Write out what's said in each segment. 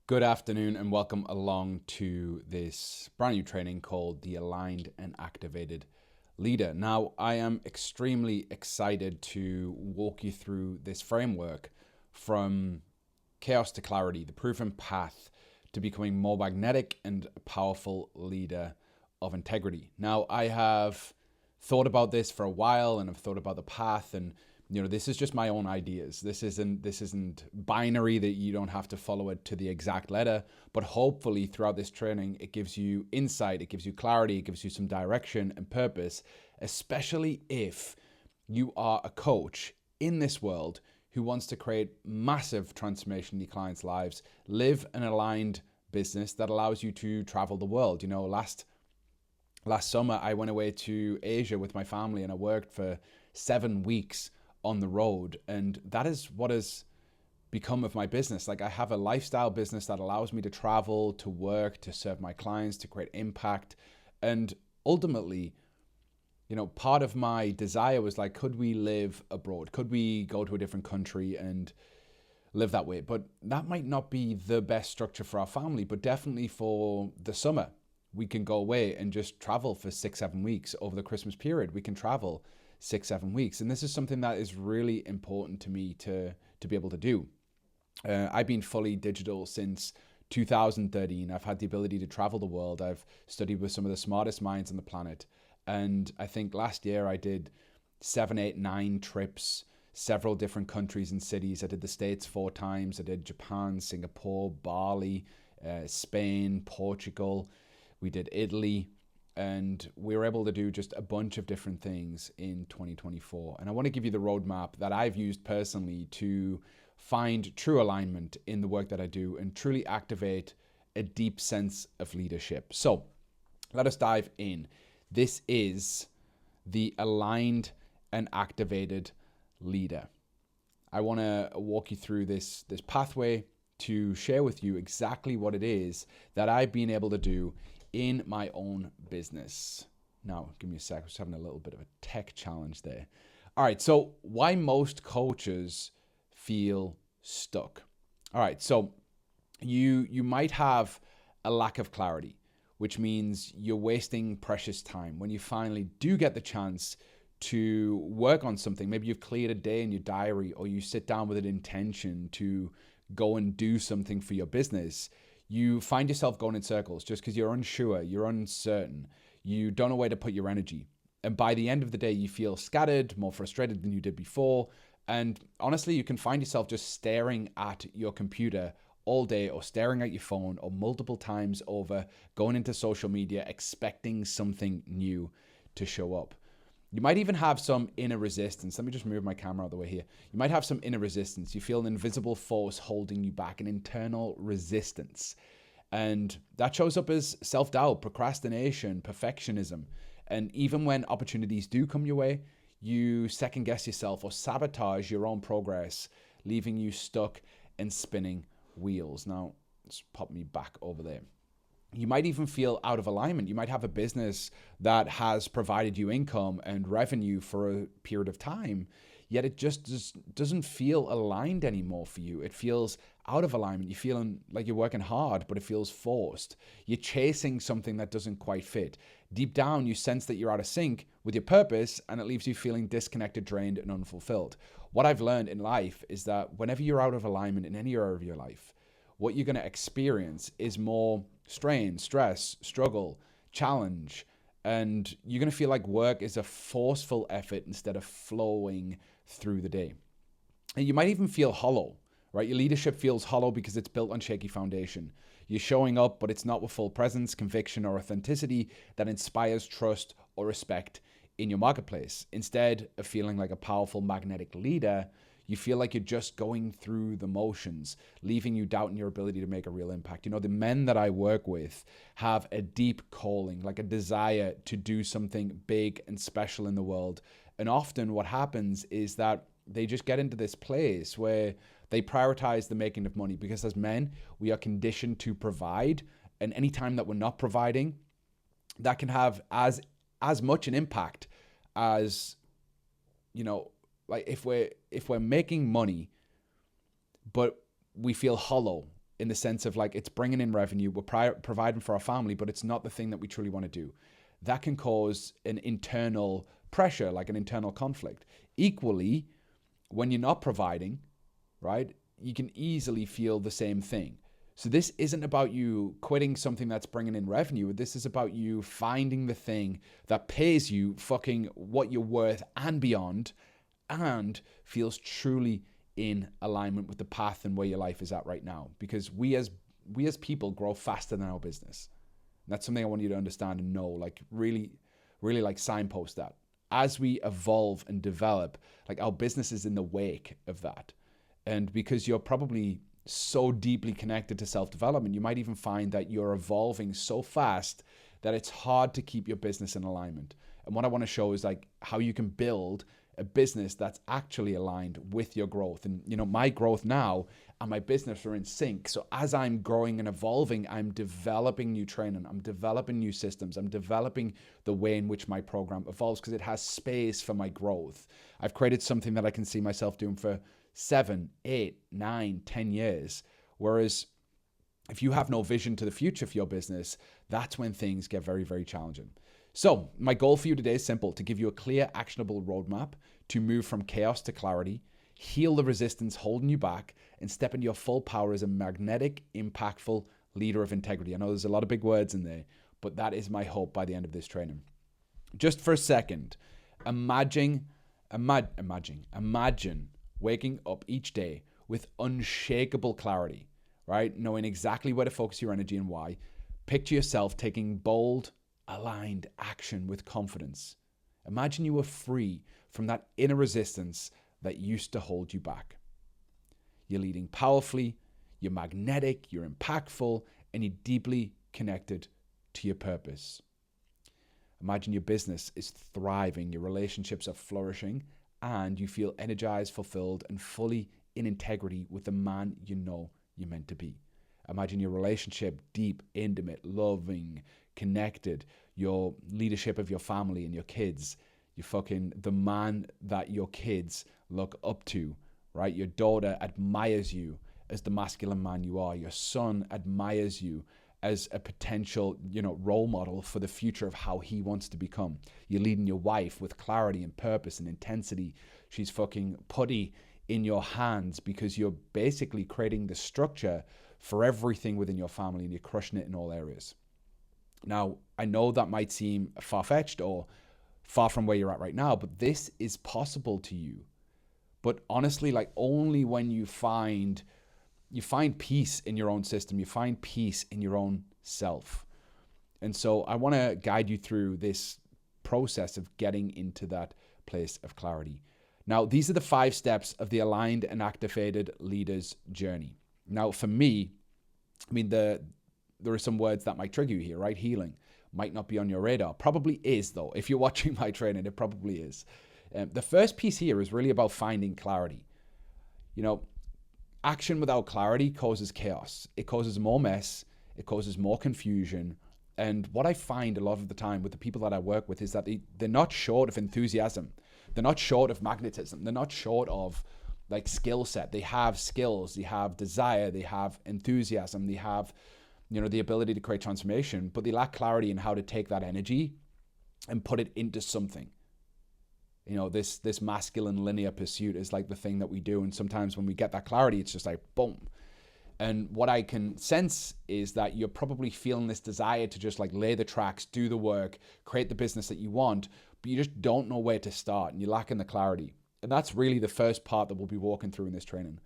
Good afternoon and welcome along to this brand new training called the Aligned and Activated Leader. Now, I am extremely excited to walk you through this framework from chaos to clarity, the proven path to becoming more magnetic and powerful leader of integrity. Now, I have thought about this for a while and I've thought about the path, and this is just my own ideas. This isn't binary that you don't have to follow it to the exact letter, but hopefully throughout this training it gives you insight, it gives you clarity, it gives you some direction and purpose, especially if you are a coach in this world who wants to create massive transformation in your clients' lives, live an aligned business that allows you to travel the world. Last summer I went away to Asia with my family and I worked for 7 weeks on the road, and that is what has become of my business. Like, I have a lifestyle business that allows me to travel, to work, to serve my clients, to create impact. And ultimately, part of my desire was like, could we live abroad? Could we go to a different country and live that way? But that might not be the best structure for our family, but definitely for the summer, we can go away and just travel for 6-7 weeks. Over the Christmas period, we can travel 6-7 weeks. And this is something that is really important to me to be able to do. I've been fully digital since 2013. I've had the ability to travel the world. I've studied with some of the smartest minds on the planet. And I think last year I did 7, 8, 9 trips, several different countries and cities. I did the States 4 times. I did Japan, Singapore, Bali, Spain, Portugal. We did Italy. And we were able to do just a bunch of different things in 2024. And I want to give you the roadmap that I've used personally to find true alignment in the work that I do and truly activate a deep sense of leadership. So let us dive in. This is the aligned and activated leader. I want to walk you through this pathway to share with you exactly what it is that I've been able to do in my own business. Now, give me a sec. I was having a little bit of a tech challenge there. All right, so why most coaches feel stuck. All right, so you might have a lack of clarity, which means you're wasting precious time. When you finally do get the chance to work on something, maybe you've cleared a day in your diary, or you sit down with an intention to go and do something for your business, you find yourself going in circles just because you're unsure, you're uncertain, you don't know where to put your energy. And by the end of the day, you feel scattered, more frustrated than you did before. And honestly, you can find yourself just staring at your computer all day, or staring at your phone, or multiple times over, going into social media, expecting something new to show up. You might even have some inner resistance. Let me just move my camera out of the way here. You might have some inner resistance. You feel an invisible force holding you back, an internal resistance. And that shows up as self-doubt, procrastination, perfectionism. And even when opportunities do come your way, you second guess yourself or sabotage your own progress, leaving you stuck and spinning wheels. Now, let's pop me back over there. You might even feel out of alignment. You might have a business that has provided you income and revenue for a period of time, yet it just doesn't feel aligned anymore for you. It feels out of alignment. You're feeling like you're working hard, but it feels forced. You're chasing something that doesn't quite fit. Deep down, you sense that you're out of sync with your purpose, and it leaves you feeling disconnected, drained, and unfulfilled. What I've learned in life is that whenever you're out of alignment in any area of your life, what you're going to experience is more strain, stress, struggle, challenge, and you're going to feel like work is a forceful effort instead of flowing through the day. And you might even feel hollow, right? Your leadership feels hollow because it's built on shaky foundation. You're showing up, but it's not with full presence, conviction, or authenticity that inspires trust or respect in your marketplace. Instead of feeling like a powerful magnetic leader, you feel like you're just going through the motions, leaving you doubting your ability to make a real impact. The men that I work with have a deep calling, like a desire to do something big and special in the world. And often what happens is that they just get into this place where they prioritize the making of money, because as men, we are conditioned to provide. And any time that we're not providing, that can have as much an impact as, like if we're making money, but we feel hollow in the sense of like it's bringing in revenue, we're providing for our family, but it's not the thing that we truly want to do. That can cause an internal pressure, like an internal conflict. Equally, when you're not providing, right, you can easily feel the same thing. So this isn't about you quitting something that's bringing in revenue. This is about you finding the thing that pays you fucking what you're worth and beyond, and feels truly in alignment with the path and where your life is at right now. Because we as people grow faster than our business. And that's something I want you to understand and know, like really like signpost that. As we evolve and develop, like our business is in the wake of that. And because you're probably so deeply connected to self-development, you might even find that you're evolving so fast that it's hard to keep your business in alignment. And what I want to show is like how you can build a business that's actually aligned with your growth. And you know, my growth now and my business are in sync. So as I'm growing and evolving, I'm developing new training, I'm developing new systems, I'm developing the way in which my program evolves because it has space for my growth. I've created something that I can see myself doing for 7, 8, 9, 10 years. Whereas if you have no vision to the future for your business, that's when things get very, very challenging. So my goal for you today is simple: to give you a clear, actionable roadmap to move from chaos to clarity, heal the resistance holding you back, and step into your full power as a magnetic, impactful leader of integrity. I know there's a lot of big words in there, but that is my hope by the end of this training. Just for a second, imagine waking up each day with unshakable clarity, right? Knowing exactly where to focus your energy and why. Picture yourself taking bold, aligned action with confidence. Imagine you were free from that inner resistance that used to hold you back. You're leading powerfully, you're magnetic, you're impactful, and you're deeply connected to your purpose. Imagine your business is thriving, your relationships are flourishing, and you feel energized, fulfilled, and fully in integrity with the man you know you're meant to be. Imagine your relationship deep, intimate, loving, connected, your leadership of your family and your kids, the man that your kids look up to, right? Your daughter admires you as the masculine man you are. Your son admires you as a potential, role model for the future of how he wants to become. You're leading your wife with clarity and purpose and intensity. She's fucking putty in your hands because you're basically creating the structure for everything within your family and you're crushing it in all areas. Now, I know that might seem far-fetched or far from where you're at right now, but this is possible to you. But honestly, like only when you find peace in your own system, you find peace in your own self. And so I want to guide you through this process of getting into that place of clarity. Now, these are the 5 steps of the aligned and activated leader's journey. Now, for me, there are some words that might trigger you here, right? Healing might not be on your radar. Probably is, though. If you're watching my training, it probably is. The first piece here is really about finding clarity. Action without clarity causes chaos. It causes more mess. It causes more confusion. And what I find a lot of the time with the people that I work with is that they're not short of enthusiasm. They're not short of magnetism. They're not short of like skill set. They have skills. They have desire. They have enthusiasm. They have, the ability to create transformation, but they lack clarity in how to take that energy and put it into something. This masculine linear pursuit is like the thing that we do. And sometimes when we get that clarity, it's just like, boom. And what I can sense is that you're probably feeling this desire to just like lay the tracks, do the work, create the business that you want, but you just don't know where to start and you're lacking the clarity. And that's really the first part that we'll be walking through in this training.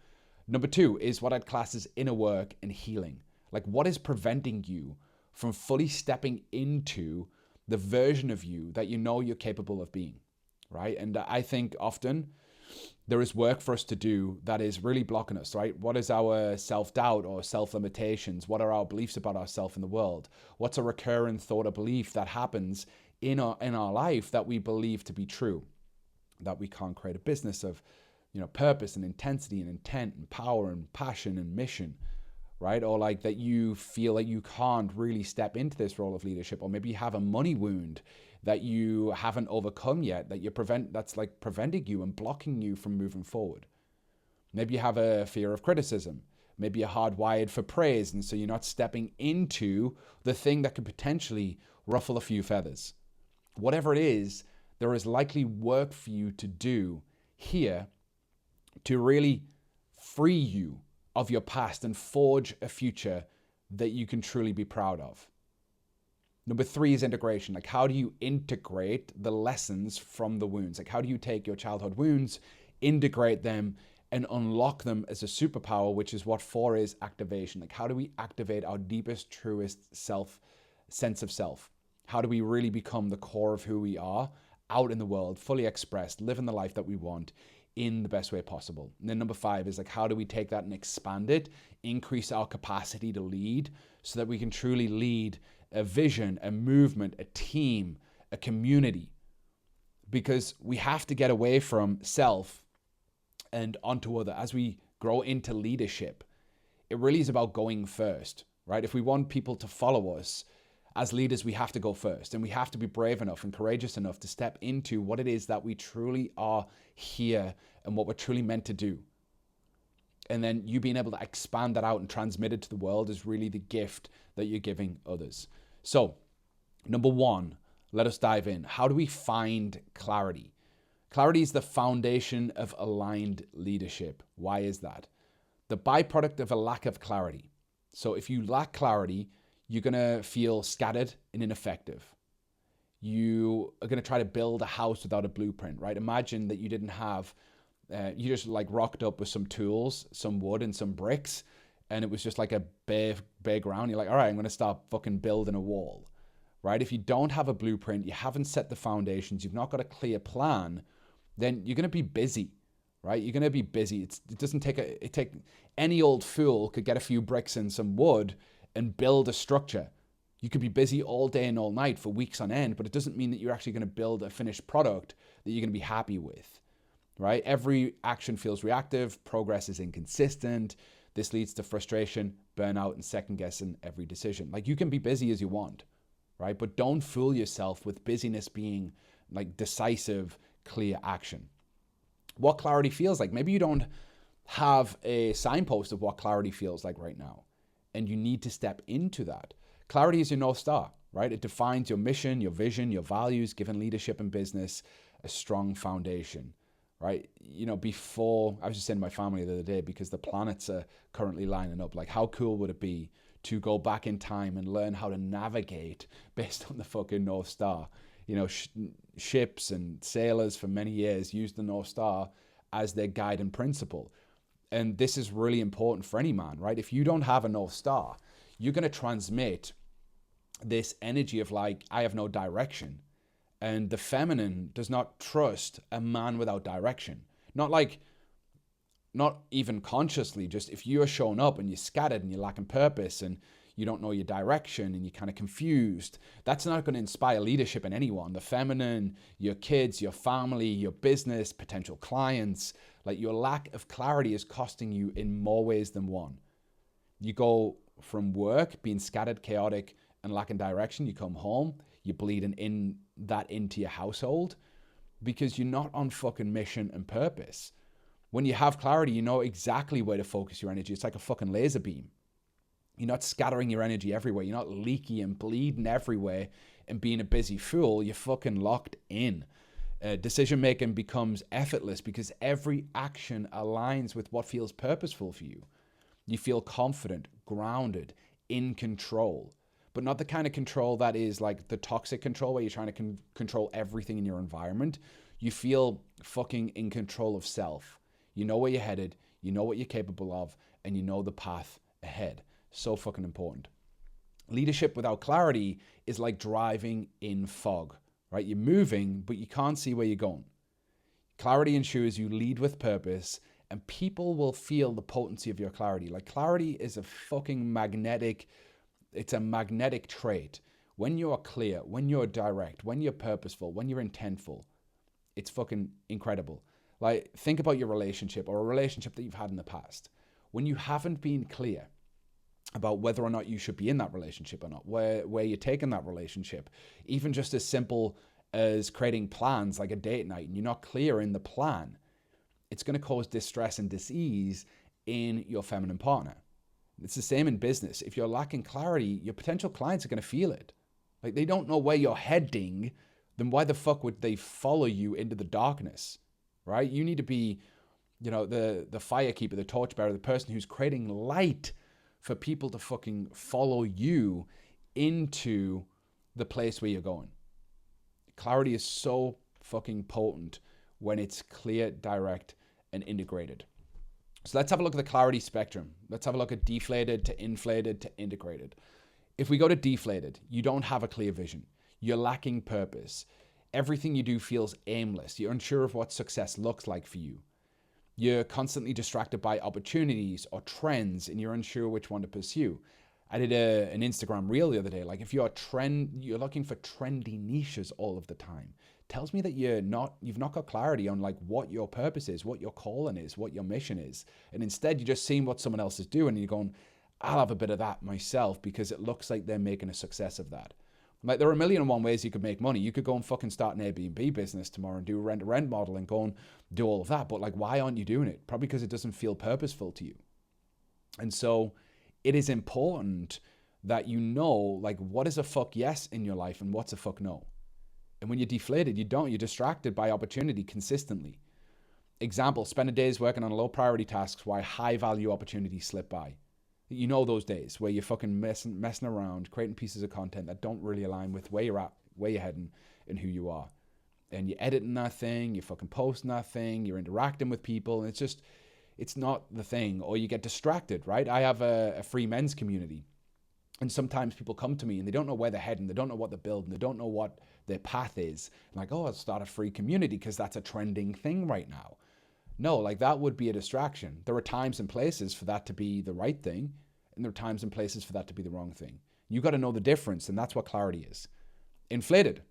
Number 2 is what I'd class as inner work and healing. Like what is preventing you from fully stepping into the version of you that you know you're capable of being, right? And I think often there is work for us to do that is really blocking us, right? What is our self-doubt or self-limitations? What are our beliefs about ourselves in the world? What's a recurring thought or belief that happens in our life that we believe to be true? That we can't create a business of, purpose and intensity and intent and power and passion and mission, right? Or like that you feel like you can't really step into this role of leadership, or maybe you have a money wound that you haven't overcome yet, that's like preventing you and blocking you from moving forward. Maybe you have a fear of criticism. Maybe you're hardwired for praise, and so you're not stepping into the thing that could potentially ruffle a few feathers. Whatever it is, there is likely work for you to do here to really free you of your past and forge a future that you can truly be proud of. Number 3 is integration. Like, how do you integrate the lessons from the wounds? Like, how do you take your childhood wounds, integrate them, and unlock them as a superpower, which is what 4 is, activation. Like, how do we activate our deepest, truest sense of self? How do we really become the core of who we are out in the world, fully expressed, living the life that we want in the best way possible? And then number 5 is like, how do we take that and expand it, increase our capacity to lead so that we can truly lead a vision, a movement, a team, a community? Because we have to get away from self and onto other. As we grow into leadership, it really is about going first, right? If we want people to follow us as leaders, we have to go first, and we have to be brave enough and courageous enough to step into what it is that we truly are here and what we're truly meant to do. And then you being able to expand that out and transmit it to the world is really the gift that you're giving others. So, number 1, let us dive in. How do we find clarity? Clarity is the foundation of aligned leadership. Why is that? The byproduct of a lack of clarity. So if you lack clarity, you're going to feel scattered and ineffective. You are going to try to build a house without a blueprint, right? Imagine that you didn't have, you just like rocked up with some tools, some wood and some bricks, and it was just like a bare ground. You're like, all right, I'm going to start fucking building a wall, right? If you don't have a blueprint, you haven't set the foundations, you've not got a clear plan, then you're going to be busy, right? You're going to be busy. It doesn't take any old fool could get a few bricks and some wood and build a structure. You could be busy all day and all night for weeks on end, but it doesn't mean that you're actually going to build a finished product that you're going to be happy with, right? Every action feels reactive. Progress is inconsistent. This leads to frustration, burnout, and second guessing every decision. Like, you can be busy as you want, right? But don't fool yourself with busyness being like decisive, clear action. What clarity feels like. Maybe you don't have a signpost of what clarity feels like right now, and you need to step into that. Clarity is your North Star, right? It defines your mission, your vision, your values, giving leadership and business a strong foundation, right? You know, before, I was just saying to my family the other day, because the planets are currently lining up, like, how cool would it be to go back in time and learn how to navigate based on the fucking North Star? You know, ships and sailors for many years used the North Star as their guide and principle. And this is really important for any man, right? If you don't have a North Star, you're going to transmit this energy of like, I have no direction. And the feminine does not trust a man without direction. Not even consciously, just if you are showing up and you're scattered and you're lacking purpose and you don't know your direction and you're kind of confused, that's not going to inspire leadership in anyone. The feminine, your kids, your family, your business, potential clients, like, your lack of clarity is costing you in more ways than one. You go from work being scattered, chaotic, and lacking direction. You come home, you're bleeding into your household because you're not on fucking mission and purpose. When you have clarity, you know exactly where to focus your energy. It's like a fucking laser beam. You're not scattering your energy everywhere. You're not leaky and bleeding everywhere and being a busy fool. You're fucking locked in. Decision making becomes effortless because every action aligns with what feels purposeful for you. You feel confident, grounded, in control, but not the kind of control that is like the toxic control where you're trying to control everything in your environment. You feel fucking in control of self. You know where you're headed, you know what you're capable of, and you know the path ahead. So fucking important. Leadership without clarity is like driving in fog, right? You're moving, but you can't see where you're going. Clarity ensures you lead with purpose, and people will feel the potency of your clarity. Like, clarity is a fucking magnetic, it's a magnetic trait. When you're clear, when you're direct, when you're purposeful, when you're intentful, it's fucking incredible. Like, think about your relationship or a relationship that you've had in the past. When you haven't been clear about whether or not you should be in that relationship or not, where you're taking that relationship, even just as simple as creating plans like a date night, and you're not clear in the plan, it's going to cause distress and dis-ease in your feminine partner, It's the same in business. If you're lacking clarity, your potential clients are going to feel it. Like, they don't know where you're heading, then why the fuck would they follow you into the darkness, right? You need to be, the firekeeper, the torchbearer, the person who's creating light for people to fucking follow you into the place where you're going. Clarity is so fucking potent when it's clear, direct, and integrated. So let's have a look at the clarity spectrum. Let's have a look at deflated to inflated to integrated. If we go to deflated, you don't have a clear vision. You're lacking purpose. Everything you do feels aimless. You're unsure of what success looks like for you. You're constantly distracted by opportunities or trends, and you're unsure which one to pursue. I did an Instagram reel the other day. Like, if you're looking for trendy niches all of the time, tells me that you've not got clarity on like what your purpose is, what your calling is, what your mission is. And instead you're just seeing what someone else is doing and you're going, I'll have a bit of that myself because it looks like they're making a success of that. Like, there are 1,000,001 ways you could make money. You could go and fucking start an Airbnb business tomorrow and do a rent-to-rent model and go and do all of that. But like, why aren't you doing it? Probably because it doesn't feel purposeful to you. And so it is important that you know, like, what is a fuck yes in your life and what's a fuck no. And when you're deflated, you're distracted by opportunity consistently. Example, spend a day's working on low priority tasks while high value opportunities slip by. You know those days where you're fucking messing around, creating pieces of content that don't really align with where you're at, where you're heading, and who you are. And you're editing that thing, you're fucking posting that thing, you're interacting with people, and it's not the thing. Or you get distracted, right? I have a free men's community. And sometimes people come to me and they don't know where they're heading, they don't know what they're building, they don't know what their path is. I'm like, oh, I'll start a free community because that's a trending thing right now. No, like, that would be a distraction. There are times and places for that to be the right thing, and there are times and places for that to be the wrong thing. You got to know the difference, and that's what clarity is. Inflated.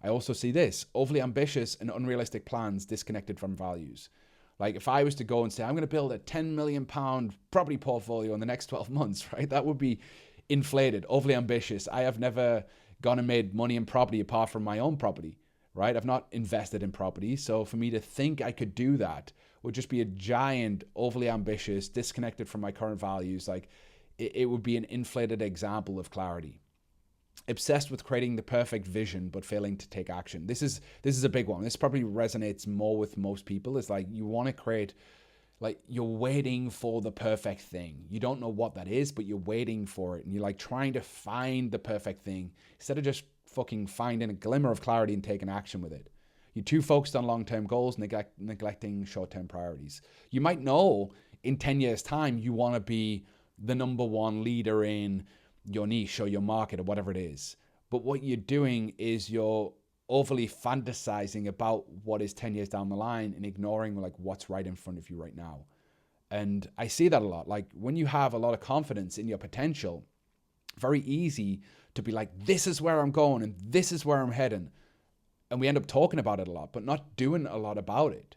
I also see this: overly ambitious and unrealistic plans disconnected from values. Like, if I was to go and say, I'm going to build a £10 million property portfolio in the next 12 months, right? That would be inflated, overly ambitious. I have never gone and made money in property apart from my own property, right? I've not invested in property. So for me to think I could do that would just be a giant, overly ambitious, disconnected from my current values. Like, it would be an inflated example of clarity. Obsessed with creating the perfect vision, but failing to take action. This is a big one. This probably resonates more with most people. It's like, you want to create, like, you're waiting for the perfect thing. You don't know what that is, but you're waiting for it. And you're like trying to find the perfect thing instead of just fucking finding a glimmer of clarity and taking action with it. You're too focused on long-term goals, neglecting short-term priorities. You might know in 10 years' time you want to be the number one leader in your niche or your market or whatever it is. But what you're doing is you're overly fantasizing about what is 10 years down the line and ignoring like what's right in front of you right now. And I see that a lot. Like, when you have a lot of confidence in your potential, very easy to be like, this is where I'm going and this is where I'm heading. And we end up talking about it a lot, but not doing a lot about it.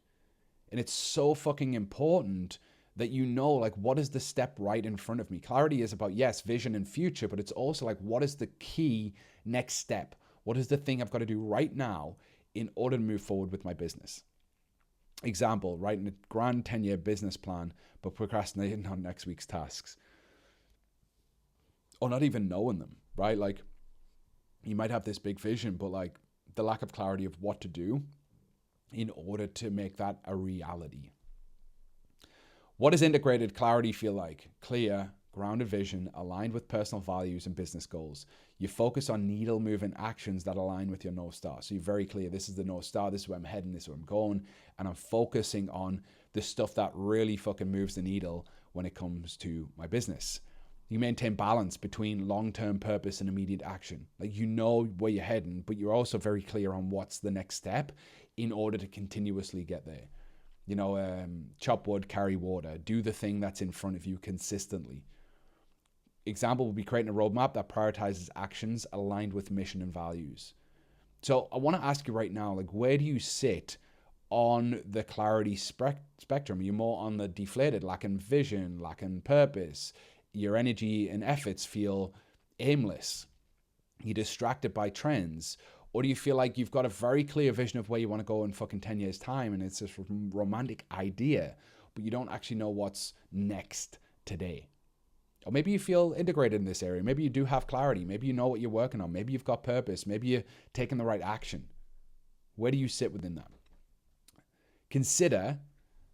And it's so fucking important that you know, like, what is the step right in front of me? Clarity is about, yes, vision and future, but it's also like, what is the key next step? What is the thing I've got to do right now in order to move forward with my business? Example, writing a grand 10-year business plan, but procrastinating on next week's tasks. Or not even knowing them, right? Like, you might have this big vision, but like the lack of clarity of what to do in order to make that a reality. What does integrated clarity feel like? Clear, grounded vision, aligned with personal values and business goals. You focus on needle moving actions that align with your North Star. So you're very clear, this is the North Star, this is where I'm heading, this is where I'm going, and I'm focusing on the stuff that really fucking moves the needle when it comes to my business. You maintain balance between long-term purpose and immediate action. Like, you know where you're heading, but you're also very clear on what's the next step in order to continuously get there. You know, chop wood, carry water, do the thing that's in front of you consistently. Example would be creating a roadmap that prioritizes actions aligned with mission and values. So I want to ask you right now, like, where do you sit on the clarity spectrum? Are you more on the deflated, lacking vision, lacking purpose? Your energy and efforts feel aimless. You're distracted by trends. Or do you feel like you've got a very clear vision of where you want to go in fucking 10 years time and it's this romantic idea, but you don't actually know what's next today? Or maybe you feel integrated in this area. Maybe you do have clarity. Maybe you know what you're working on. Maybe you've got purpose. Maybe you're taking the right action. Where do you sit within that? Consider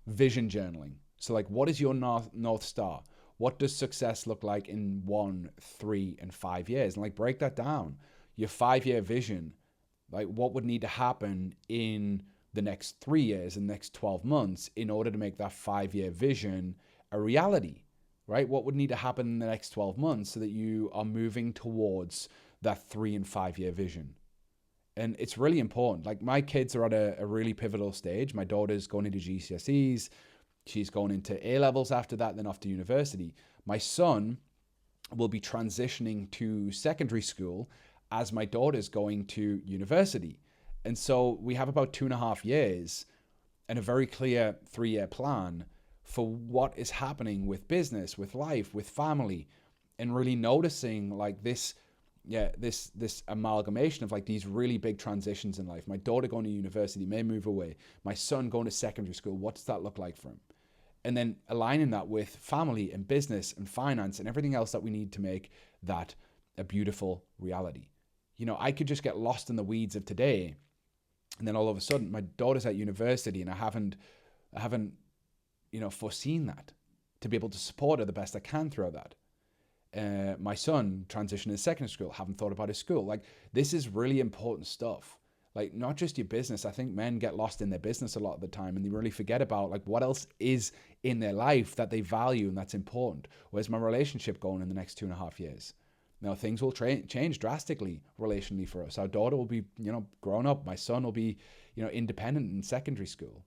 vision journaling. So like, what is your North Star? What does success look like in 1, 3, and 5 years? And like, break that down. Your 5-year vision, like what would need to happen in the next 3 years and next 12 months in order to make that 5-year vision a reality, right? What would need to happen in the next 12 months so that you are moving towards that 3 and 5-year vision? And it's really important. Like, my kids are at a really pivotal stage. My daughter's going into GCSEs. She's going into A-levels after that, then off to university. My son will be transitioning to secondary school as my daughter's going to university. And so we have about 2.5 years and a very clear 3-year plan for what is happening with business, with life, with family, and really noticing like this amalgamation of like these really big transitions in life. My daughter going to university may move away. My son going to secondary school. What does that look like for him? And then aligning that with family and business and finance and everything else that we need to make that a beautiful reality. You know, I could just get lost in the weeds of today, and then all of a sudden my daughter's at university and I haven't, foreseen that to be able to support her the best I can throughout that. My son transitioning to secondary school, haven't thought about his school. Like, this is really important stuff. Like, not just your business. I think men get lost in their business a lot of the time and they really forget about like what else is in their life that they value and that's important. Where's my relationship going in the next 2.5 years? Now, things will change drastically relationally for us. Our daughter will be, grown up. My son will be, independent in secondary school.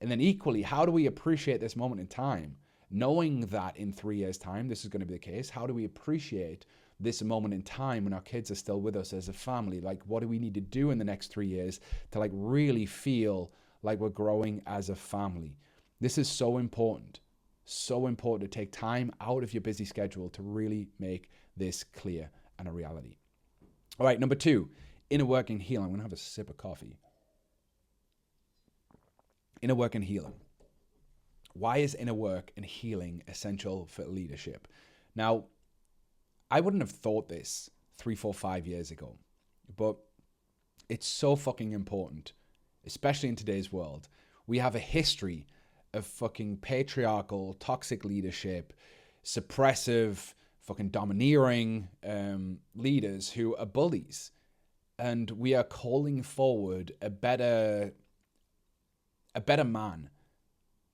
And then equally, how do we appreciate this moment in time? Knowing that in 3 years' time, this is going to be the case. How do we appreciate this moment in time when our kids are still with us as a family? Like, what do we need to do in the next 3 years to like really feel like we're growing as a family? This is so important to take time out of your busy schedule to really make this clear and a reality. All right, number 2, inner work and healing. I'm going to have a sip of coffee. Inner work and healing. Why is inner work and healing essential for leadership? Now, I wouldn't have thought this 3, 4, 5 years ago, but it's so fucking important, especially in today's world. We have a history of fucking patriarchal, toxic leadership, suppressive, fucking domineering leaders who are bullies. And we are calling forward a better man,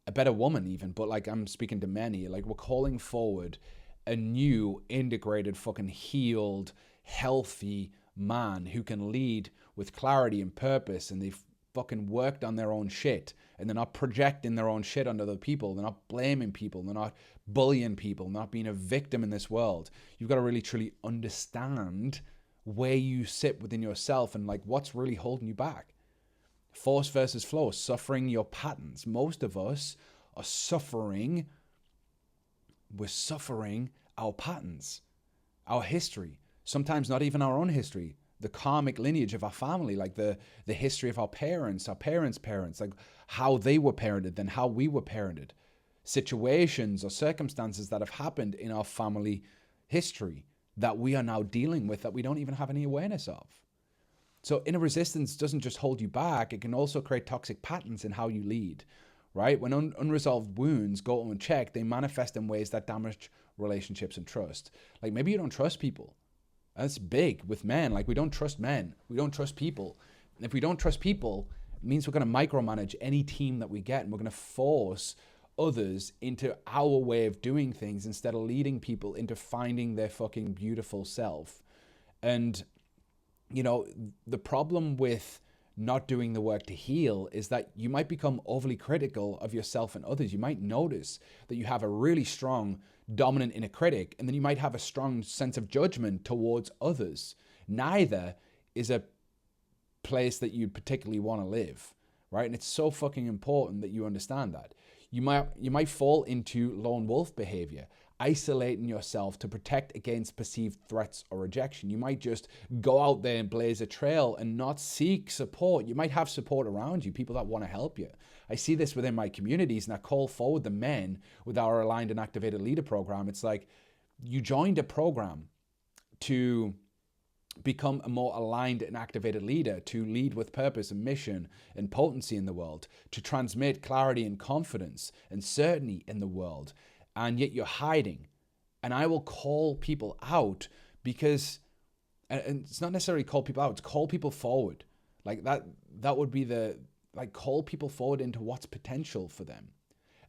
a better woman even, but like I'm speaking to men here, like we're calling forward a new integrated fucking healed, healthy man who can lead with clarity and purpose, and they've fucking worked on their own shit and they're not projecting their own shit onto other people. They're not blaming people. They're not bullying people, not being a victim in this world. You've got to really truly understand where you sit within yourself and like what's really holding you back. Force versus flow, suffering your patterns. Most of us are suffering. We're suffering our patterns, our history, sometimes not even our own history, the karmic lineage of our family, like the history of our parents' parents, like how they were parented, then how we were parented, situations or circumstances that have happened in our family history that we are now dealing with that we don't even have any awareness of. So inner resistance doesn't just hold you back, it can also create toxic patterns in how you lead, right? When unresolved wounds go unchecked, they manifest in ways that damage relationships and trust. Like maybe you don't trust people. That's big with men. Like we don't trust men. We don't trust people. And if we don't trust people, it means we're going to micromanage any team that we get, and we're going to force others into our way of doing things instead of leading people into finding their fucking beautiful self. And the problem with not doing the work to heal is that you might become overly critical of yourself and others. You might notice that you have a really strong, dominant inner critic, and then you might have a strong sense of judgment towards others. Neither is a place that you particularly want to live, right? And it's so fucking important that you understand that. You might fall into lone wolf behavior, isolating yourself to protect against perceived threats or rejection. You might just go out there and blaze a trail and not seek support. You might have support around you, people that want to help you. I see this within my communities, and I call forward the men with our Aligned and Activated Leader program. It's like, you joined a program to become a more aligned and activated leader, to lead with purpose and mission and potency in the world, to transmit clarity and confidence and certainty in the world, and yet you're hiding. And I will call people out because, and it's not necessarily call people out, it's call people forward. Like that would be call people forward into what's potential for them.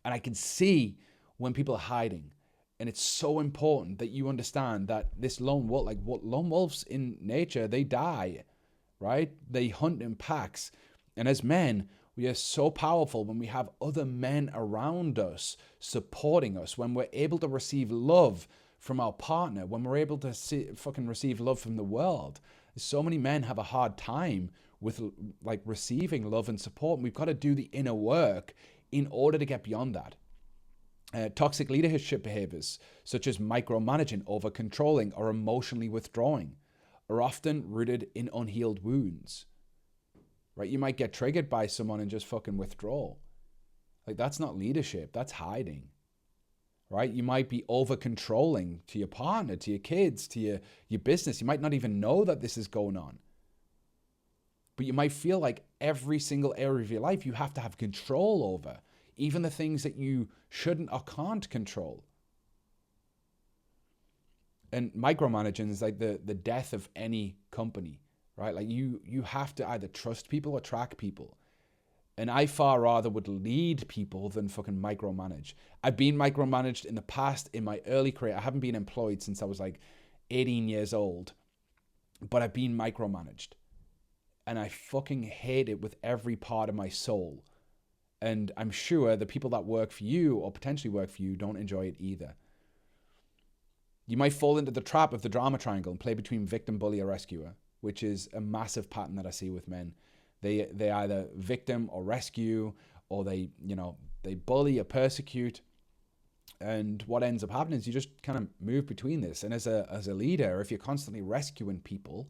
And I can see when people are hiding. And it's so important that you understand that this lone wolf, like what lone wolves in nature, they die, right? They hunt in packs. And as men, we are so powerful when we have other men around us supporting us, when we're able to receive love from our partner, when we're able to receive love from the world. So many men have a hard time with like receiving love and support. And we've got to do the inner work in order to get beyond that. Toxic leadership behaviors, such as micromanaging, over-controlling, or emotionally withdrawing, are often rooted in unhealed wounds, right? You might get triggered by someone and just fucking withdraw. Like, that's not leadership, that's hiding, right? You might be over-controlling to your partner, to your kids, to your business. You might not even know that this is going on. But you might feel like every single area of your life you have to have control over, even the things that you shouldn't or can't control. And micromanaging is like the death of any company, right? Like you have to either trust people or track people. And I far rather would lead people than fucking micromanage. I've been micromanaged in the past in my early career. I haven't been employed since I was like 18 years old, but I've been micromanaged. And I fucking hate it with every part of my soul. And I'm sure the people that work for you or potentially work for you don't enjoy it either. You might fall into the trap of the drama triangle and play between victim, bully, or rescuer, which is a massive pattern that I see with men. They either victim or rescue, or they bully or persecute. And what ends up happening is you just kind of move between this. And as a leader, if you're constantly rescuing people,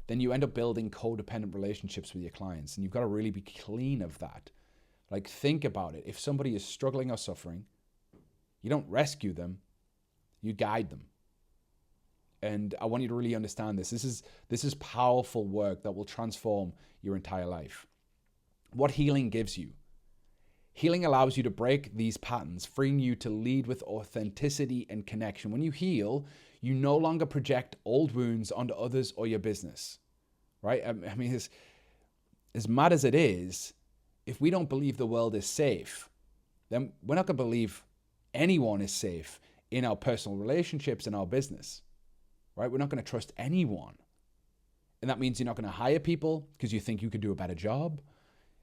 then you end up building codependent relationships with your clients. And you've got to really be clean of that. Like, think about it. If somebody is struggling or suffering, you don't rescue them, you guide them. And I want you to really understand this. This is powerful work that will transform your entire life. What healing gives you? Healing allows you to break these patterns, freeing you to lead with authenticity and connection. When you heal, you no longer project old wounds onto others or your business, right? I mean, as mad as it is, if we don't believe the world is safe, then we're not going to believe anyone is safe in our personal relationships and our business, right? We're not going to trust anyone. And that means you're not going to hire people because you think you could do a better job,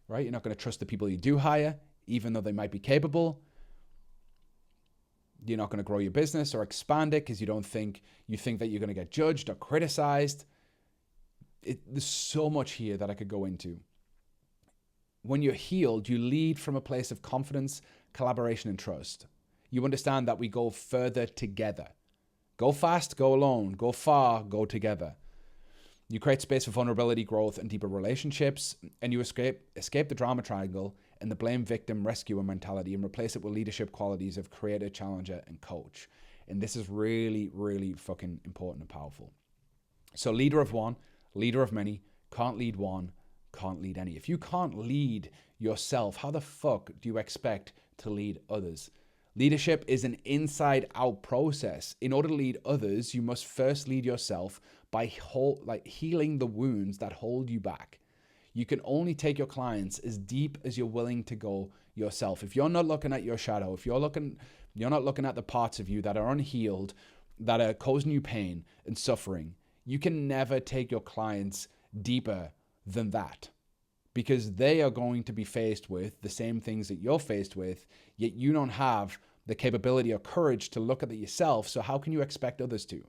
right? You're not going to trust the people you do hire, even though they might be capable. You're not going to grow your business or expand it because you think that you're going to get judged or criticized. There's so much here that I could go into. When you're healed, you lead from a place of confidence, collaboration, and trust. You understand that we go further together. Go fast, go alone. Go far, go together. You create space for vulnerability, growth, and deeper relationships, and you escape the drama triangle and the blame, victim, rescuer mentality and replace it with leadership qualities of creator, challenger, and coach. And this is really, really fucking important and powerful. So leader of one, leader of many, can't lead one, can't lead any. If you can't lead yourself, how the fuck do you expect to lead others? Leadership is an inside-out process. In order to lead others, you must first lead yourself by healing the wounds that hold you back. You can only take your clients as deep as you're willing to go yourself. If you're not looking at your shadow, if you're not looking at the parts of you that are unhealed, that are causing you pain and suffering, you can never take your clients deeper than that, because they are going to be faced with the same things that you're faced with, yet you don't have the capability or courage to look at it yourself. So how can you expect others to?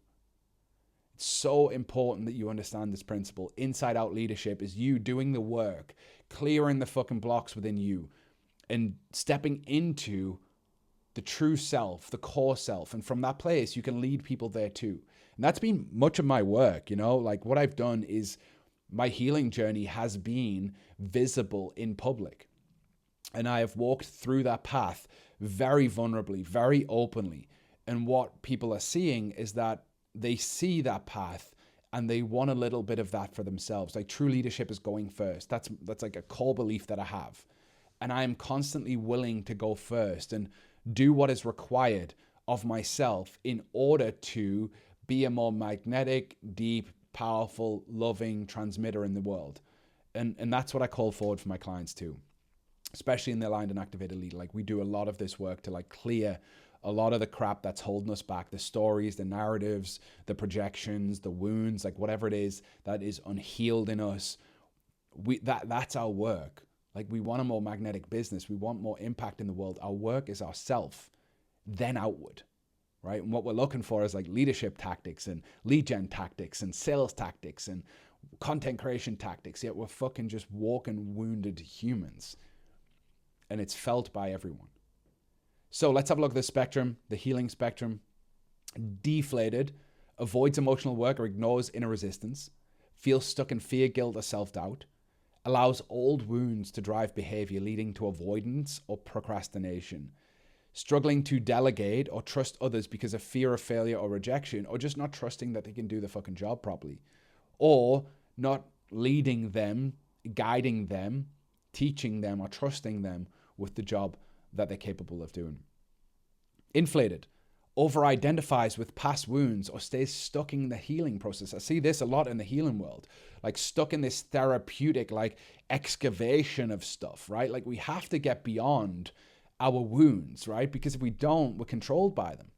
It's so important that you understand this principle. Inside out leadership is you doing the work, clearing the fucking blocks within you and stepping into the true self, the core self. And from that place, you can lead people there too. And that's been much of my work, like what I've done is my healing journey has been visible in public. And I have walked through that path very vulnerably, very openly. And what people are seeing is that they see that path and they want a little bit of that for themselves. Like true leadership is going first. That's like a core belief that I have. And I am constantly willing to go first and do what is required of myself in order to be a more magnetic, deep, powerful, loving transmitter in the world. And that's what I call forward for my clients too, especially in the aligned and activated leader. Like we do a lot of this work to like clear a lot of the crap that's holding us back, the stories, the narratives, the projections, the wounds, like whatever it is that is unhealed in us. That's our work. Like we want a more magnetic business. We want more impact in the world. Our work is ourself, then outward, right? And what we're looking for is like leadership tactics and lead gen tactics and sales tactics and content creation tactics. Yet we're fucking just walking wounded humans. And it's felt by everyone. So let's have a look at the spectrum, the healing spectrum. Deflated, avoids emotional work or ignores inner resistance, feels stuck in fear, guilt, or self-doubt, allows old wounds to drive behavior leading to avoidance or procrastination, struggling to delegate or trust others because of fear of failure or rejection, or just not trusting that they can do the fucking job properly, or not leading them, guiding them, teaching them, or trusting them with the job that they're capable of doing. Inflated, over-identifies with past wounds or stays stuck in the healing process. I see this a lot in the healing world, like stuck in this therapeutic, like excavation of stuff, right? Like we have to get beyond our wounds, right? Because if we don't, we're controlled by them.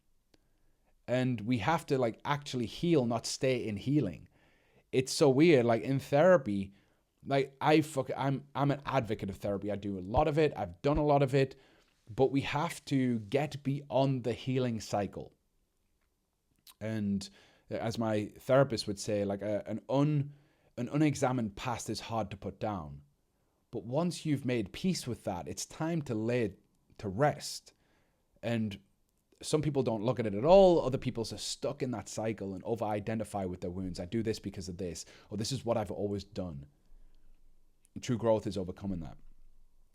And we have to like actually heal, not stay in healing. It's so weird. Like in therapy, like I'm an advocate of therapy. I do a lot of it. I've done a lot of it. But we have to get beyond the healing cycle. And as my therapist would say, like an unexamined past is hard to put down. But once you've made peace with that, it's time to lay it to rest. And some people don't look at it at all. Other people are stuck in that cycle and over-identify with their wounds. I do this because of this, or this is what I've always done. True growth is overcoming that.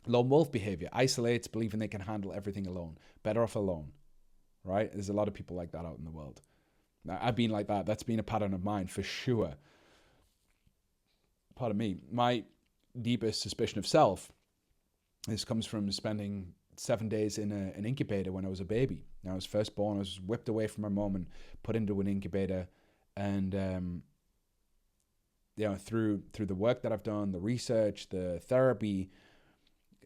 Lone wolf behavior, isolates, believing they can handle everything alone. Better off alone, right? There's a lot of people like that out in the world. Now, I've been like that. That's been a pattern of mine for sure. Pardon me. My deepest suspicion of self, this comes from spending 7 days in an incubator when I was a baby. When I was first born, I was whipped away from my mom and put into an incubator. And, through the work that I've done, the research, the therapy,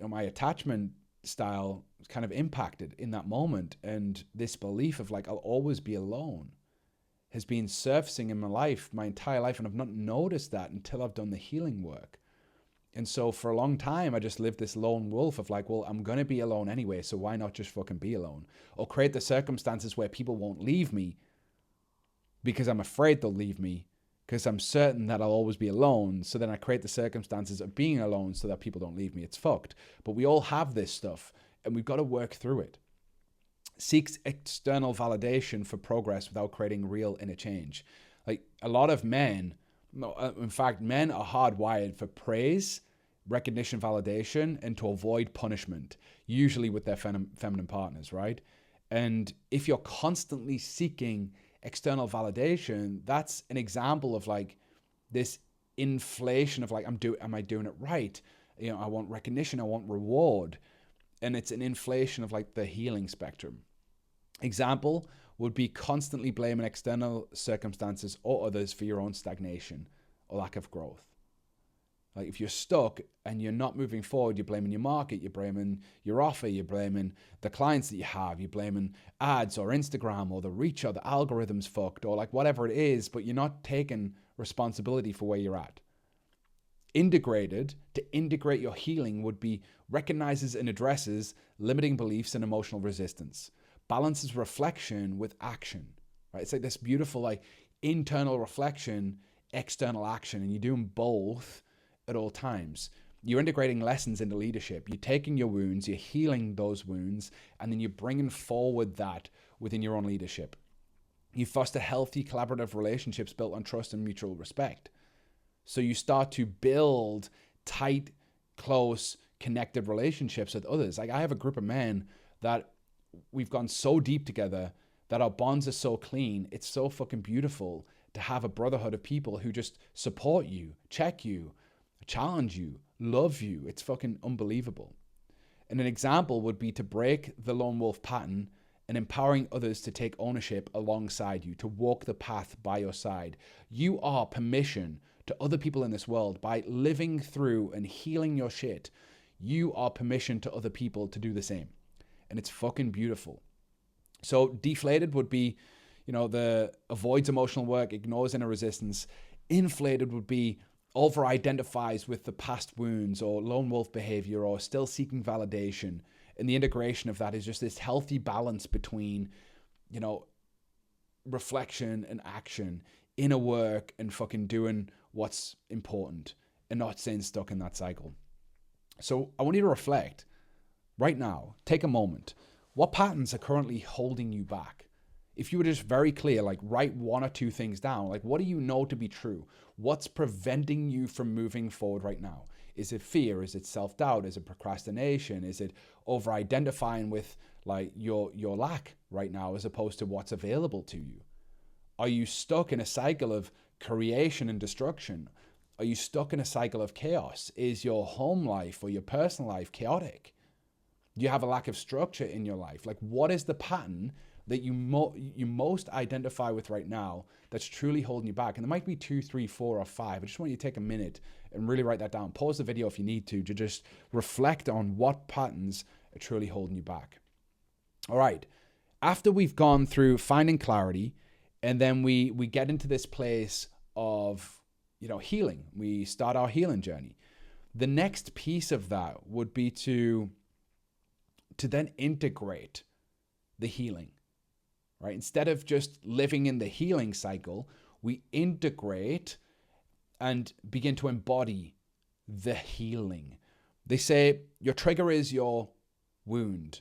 my attachment style was kind of impacted in that moment. And this belief of like, I'll always be alone has been surfacing in my life, my entire life. And I've not noticed that until I've done the healing work. And so for a long time, I just lived this lone wolf of like, well, I'm going to be alone anyway. So why not just fucking be alone, or create the circumstances where people won't leave me because I'm afraid they'll leave me, because I'm certain that I'll always be alone. So then I create the circumstances of being alone so that people don't leave me. It's fucked. But we all have this stuff and we've got to work through it. Seeks external validation for progress without creating real inner change. Like a lot of men, in fact, men are hardwired for praise, recognition, validation, and to avoid punishment, usually with their feminine partners, right? And if you're constantly seeking external validation, that's an example of like this inflation of like, am I doing it right? I want recognition, I want reward. And it's an inflation of like the healing spectrum. Example would be constantly blaming external circumstances or others for your own stagnation or lack of growth. Like if you're stuck and you're not moving forward, you're blaming your market, you're blaming your offer, you're blaming the clients that you have, you're blaming ads or Instagram or the reach or the algorithm's fucked or like whatever it is, but you're not taking responsibility for where you're at. Integrated, to integrate your healing would be recognizes and addresses limiting beliefs and emotional resistance, balances reflection with action, right? It's like this beautiful like internal reflection, external action, and you're doing both at all times. You're integrating lessons into leadership. You're taking your wounds, you're healing those wounds, and then you're bringing forward that within your own leadership. You foster healthy collaborative relationships built on trust and mutual respect. So you start to build tight, close, connected relationships with others. Like I have a group of men that we've gone so deep together that our bonds are so clean. It's so fucking beautiful to have a brotherhood of people who just support you, check you, challenge you, love you. It's fucking unbelievable. And an example would be to break the lone wolf pattern and empowering others to take ownership alongside you, to walk the path by your side. You are permission to other people in this world by living through and healing your shit. You are permission to other people to do the same. And it's fucking beautiful. So deflated would be, the avoids emotional work, ignores inner resistance. Inflated would be over-identifies with the past wounds or lone wolf behavior or still seeking validation. And the integration of that is just this healthy balance between, reflection and action, inner work and fucking doing what's important and not staying stuck in that cycle. So I want you to reflect right now, take a moment. What patterns are currently holding you back? If you were just very clear, like write one or two things down, like what do you know to be true? What's preventing you from moving forward right now? Is it fear? Is it self-doubt? Is it procrastination? Is it over-identifying with like your lack right now as opposed to what's available to you? Are you stuck in a cycle of creation and destruction? Are you stuck in a cycle of chaos? Is your home life or your personal life chaotic? Do you have a lack of structure in your life? Like what is the pattern that you most identify with right now that's truly holding you back? And there might be 2, 3, 4, or 5. I just want you to take a minute and really write that down. Pause the video if you need to just reflect on what patterns are truly holding you back. All right. After we've gone through finding clarity, and then we get into this place of, healing. We start our healing journey. The next piece of that would be to then integrate the healing. Right? Instead of just living in the healing cycle, we integrate and begin to embody the healing. They say your trigger is your wound.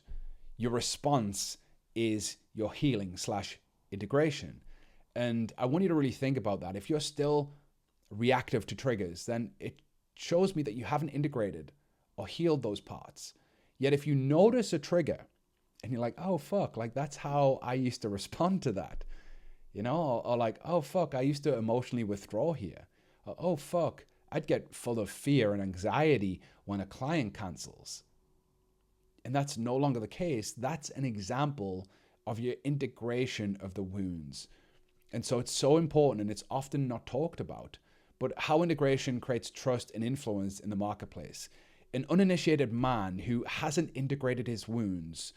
Your response is your healing / integration. And I want you to really think about that. If you're still reactive to triggers, then it shows me that you haven't integrated or healed those parts. Yet if you notice a trigger, and you're like, oh, fuck, like that's how I used to respond to that, or like, oh, fuck, I used to emotionally withdraw here. Or, oh, fuck, I'd get full of fear and anxiety when a client cancels. And that's no longer the case. That's an example of your integration of the wounds. And so it's so important and it's often not talked about, but how integration creates trust and influence in the marketplace. An uninitiated man who hasn't integrated his wounds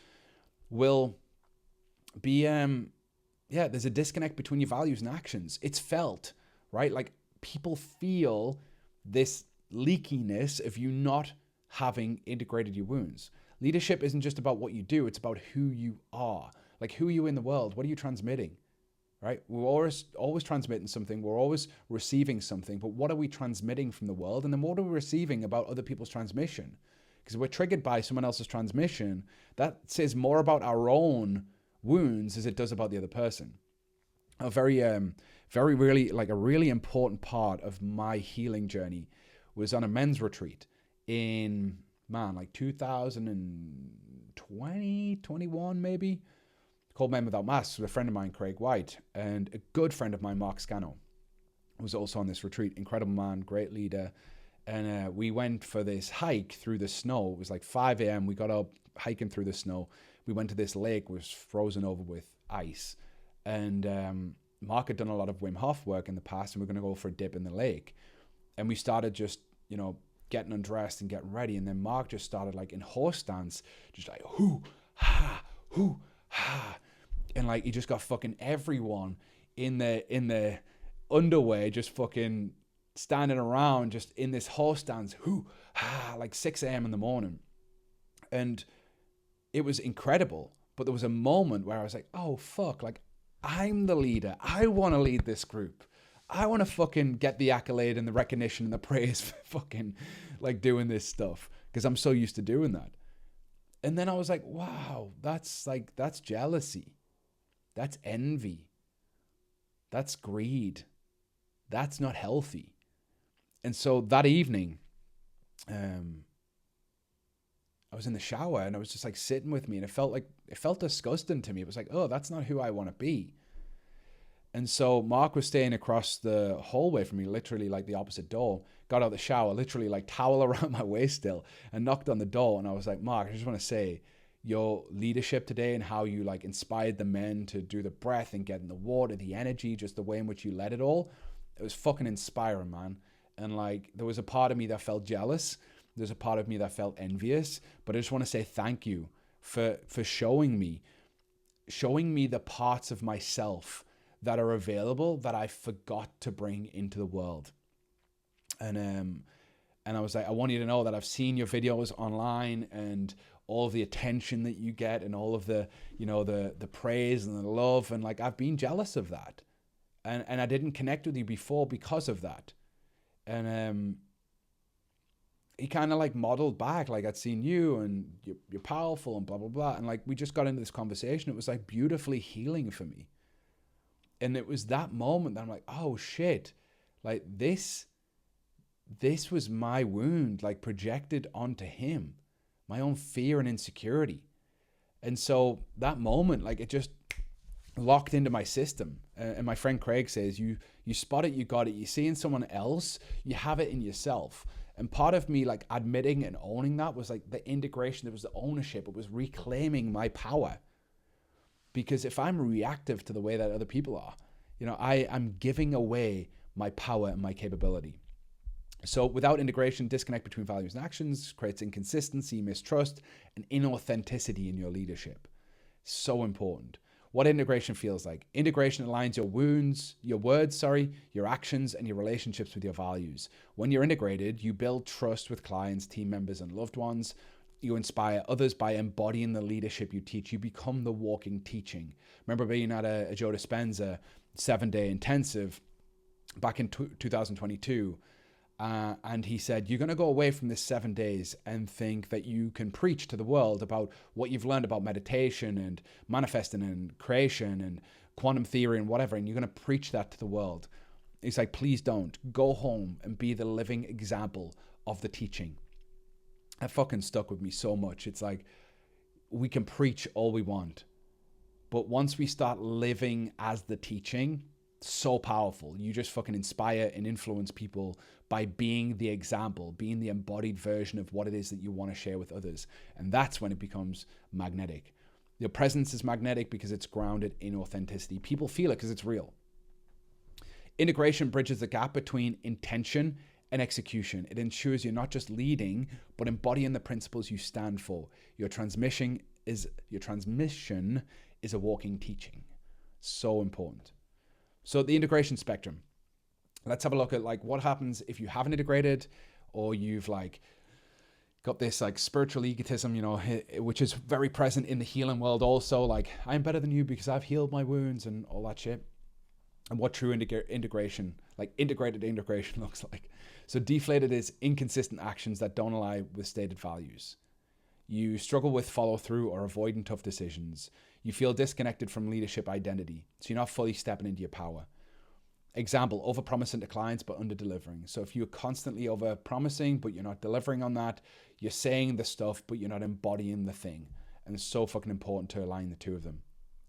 will be, there's a disconnect between your values and actions. It's felt, right? Like people feel this leakiness of you not having integrated your wounds. Leadership isn't just about what you do. It's about who you are. Like who are you in the world? What are you transmitting, right? We're always transmitting something. We're always receiving something, but what are we transmitting from the world? And then what are we receiving about other people's transmission? Because we're triggered by someone else's transmission, that says more about our own wounds as it does about the other person. A very really, like a really important part of my healing journey was on a men's retreat in, 2020, 21 maybe, called Men Without Masks with a friend of mine, Craig White, and a good friend of mine, Mark Scano, was also on this retreat. Incredible man, great leader. And we went for this hike through the snow. It was like 5 a.m. We got up hiking through the snow. We went to this lake, which was frozen over with ice. And Mark had done a lot of Wim Hof work in the past, and we're going to go for a dip in the lake. And we started just, getting undressed and getting ready. And then Mark just started like in horse stance, just like, hoo, ha, hoo, ha. And like, he just got fucking everyone in the underwear just fucking standing around just in this horse stance, like 6 a.m. in the morning. And it was incredible. But there was a moment where I was like, oh, fuck, like I'm the leader. I want to lead this group. I want to fucking get the accolade and the recognition and the praise for fucking like doing this stuff because I'm so used to doing that. And then I was like, wow, that's jealousy. That's envy. That's greed. That's not healthy. And so that evening, I was in the shower and I was just like sitting with me, and it felt disgusting to me. It was like, oh, that's not who I want to be. And so Mark was staying across the hallway from me, literally like the opposite door, got out of the shower, literally like towel around my waist still, and knocked on the door. And I was like, Mark, I just want to say your leadership today and how you like inspired the men to do the breath and get in the water, the energy, just the way in which you led it all. It was fucking inspiring, man. And like, there was a part of me that felt jealous. There's a part of me that felt envious, but I just want to say thank you for showing me the parts of myself that are available that I forgot to bring into the world. And I was like, I want you to know that I've seen your videos online and all of the attention that you get and all of the, you know, the praise and the love. And like, I've been jealous of that. And I didn't connect with you before because of that. And he kind of like modeled back, like, I'd seen you and you're powerful and blah, blah, blah. And like, we just got into this conversation. It was like beautifully healing for me. And it was that moment that I'm like, oh shit, like this was my wound, like projected onto him, my own fear and insecurity. And so that moment, like it just locked into my system. And my friend Craig says, you spot it, you got it. You see in someone else, you have it in yourself. And part of me like admitting and owning that was like the integration, it was the ownership, it was reclaiming my power. Because if I'm reactive to the way that other people are, you know, I'm giving away my power and my capability. So without integration, disconnect between values and actions creates inconsistency, mistrust, and inauthenticity in your leadership. So important. What integration feels like. Integration aligns your words, your actions, and your relationships with your values. When you're integrated, you build trust with clients, team members, and loved ones. You inspire others by embodying the leadership you teach. You become the walking teaching. Remember being at a Joe Dispenza 7-day intensive back in 2022. And he said, you're going to go away from this 7 days and think that you can preach to the world about what you've learned about meditation and manifesting and creation and quantum theory and whatever. And you're going to preach that to the world. He's like, please don't. Go home and be the living example of the teaching. That fucking stuck with me so much. It's like, we can preach all we want, but once we start living as the teaching, so powerful. You just fucking inspire and influence people by being the example, being the embodied version of what it is that you want to share with others. And that's when it becomes magnetic. Your presence is magnetic because it's grounded in authenticity. People feel it because it's real. Integration bridges the gap between intention and execution. It ensures you're not just leading, but embodying the principles you stand for. Your transmission is a walking teaching. So important. So the integration spectrum. Let's have a look at like what happens if you haven't integrated, or you've like got this like spiritual egotism, you know, which is very present in the healing world also. Like, I'm better than you because I've healed my wounds and all that shit. And what true integration, like integrated integration, looks like. So deflated is inconsistent actions that don't align with stated values. You struggle with follow through or avoiding tough decisions. You feel disconnected from leadership identity. So you're not fully stepping into your power. Example, over-promising to clients but under-delivering. So if you're constantly over-promising but you're not delivering on that, you're saying the stuff but you're not embodying the thing. And it's so fucking important to align the two of them.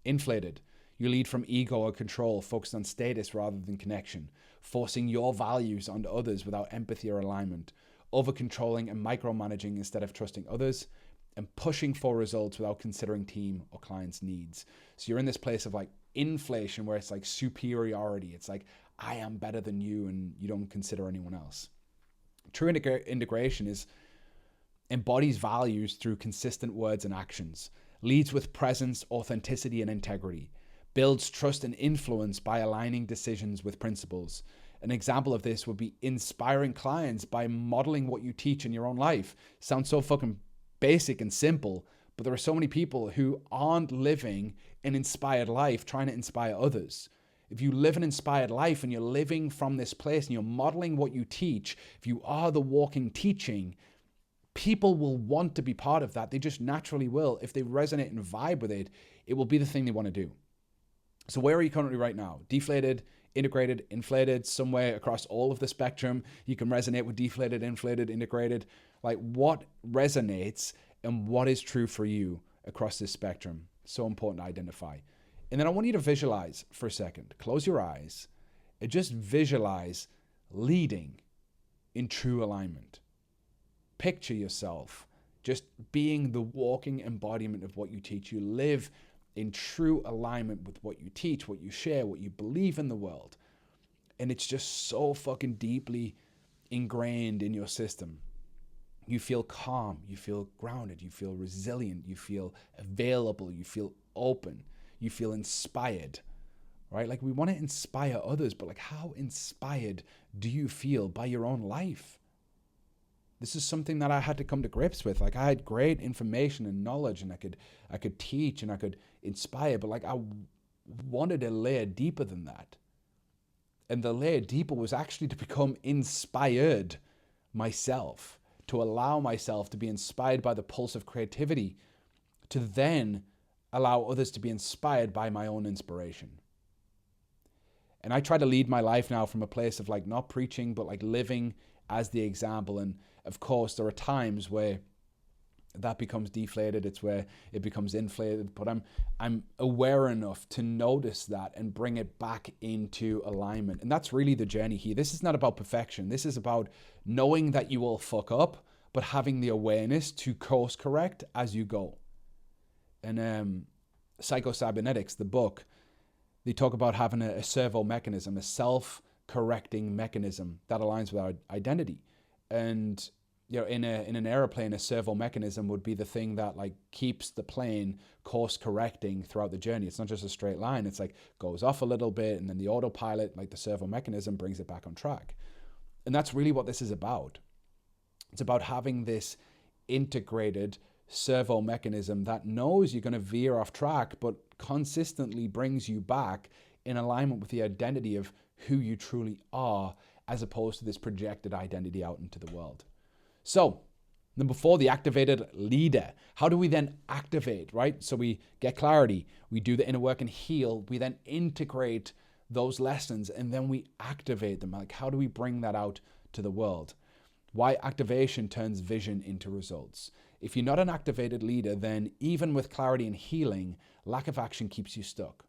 Inflated. You lead from ego or control, focused on status rather than connection, forcing your values onto others without empathy or alignment, over-controlling and micromanaging instead of trusting others, and pushing for results without considering team or clients' needs. So you're in this place of like inflation where it's like superiority. It's like, I am better than you and you don't consider anyone else. True integration embodies values through consistent words and actions, leads with presence, authenticity, and integrity, builds trust and influence by aligning decisions with principles. An example of this would be inspiring clients by modeling what you teach in your own life. Sounds so fucking basic and simple, but there are so many people who aren't living an inspired life trying to inspire others. If you live an inspired life and you're living from this place and you're modeling what you teach, if you are the walking teaching, people will want to be part of that. They just naturally will. If they resonate and vibe with it, it will be the thing they want to do. So where are you currently right now? Deflated, integrated, inflated, somewhere across all of the spectrum. You can resonate with deflated, inflated, integrated. Like, what resonates and what is true for you across this spectrum. So important to identify. And then I want you to visualize for a second. Close your eyes and just visualize leading in true alignment. Picture yourself just being the walking embodiment of what you teach. You live in true alignment with what you teach, what you share, what you believe in the world. And it's just so fucking deeply ingrained in your system. You feel calm, you feel grounded, you feel resilient, you feel available, you feel open, you feel inspired, right? Like, we want to inspire others, but like, how inspired do you feel by your own life? This is something that I had to come to grips with. Like, I had great information and knowledge, and I could teach and I could inspire, but like, I wanted a layer deeper than that. And the layer deeper was actually to become inspired myself, to allow myself to be inspired by the pulse of creativity, to then allow others to be inspired by my own inspiration. And I try to lead my life now from a place of like not preaching, but like living as the example. And of course, there are times where that becomes deflated. It's where it becomes inflated. But I'm aware enough to notice that and bring it back into alignment. And that's really the journey here. This is not about perfection. This is about knowing that you will fuck up, but having the awareness to course correct as you go. And Psycho-Cybernetics, the book, they talk about having a servo mechanism, a self-correcting mechanism that aligns with our identity. And you know, in an airplane, a servo mechanism would be the thing that like keeps the plane course correcting throughout the journey. It's not just a straight line. It's like goes off a little bit, and then the autopilot, like the servo mechanism, brings it back on track. And that's really what this is about. It's about having this integrated servo mechanism that knows you're going to veer off track, but consistently brings you back in alignment with the identity of who you truly are, as opposed to this projected identity out into the world. So, number 4, the activated leader. How do we then activate, right? So we get clarity, we do the inner work and heal, we then integrate those lessons, and then we activate them. Like, how do we bring that out to the world? Why activation turns vision into results. If you're not an activated leader, then even with clarity and healing, lack of action keeps you stuck.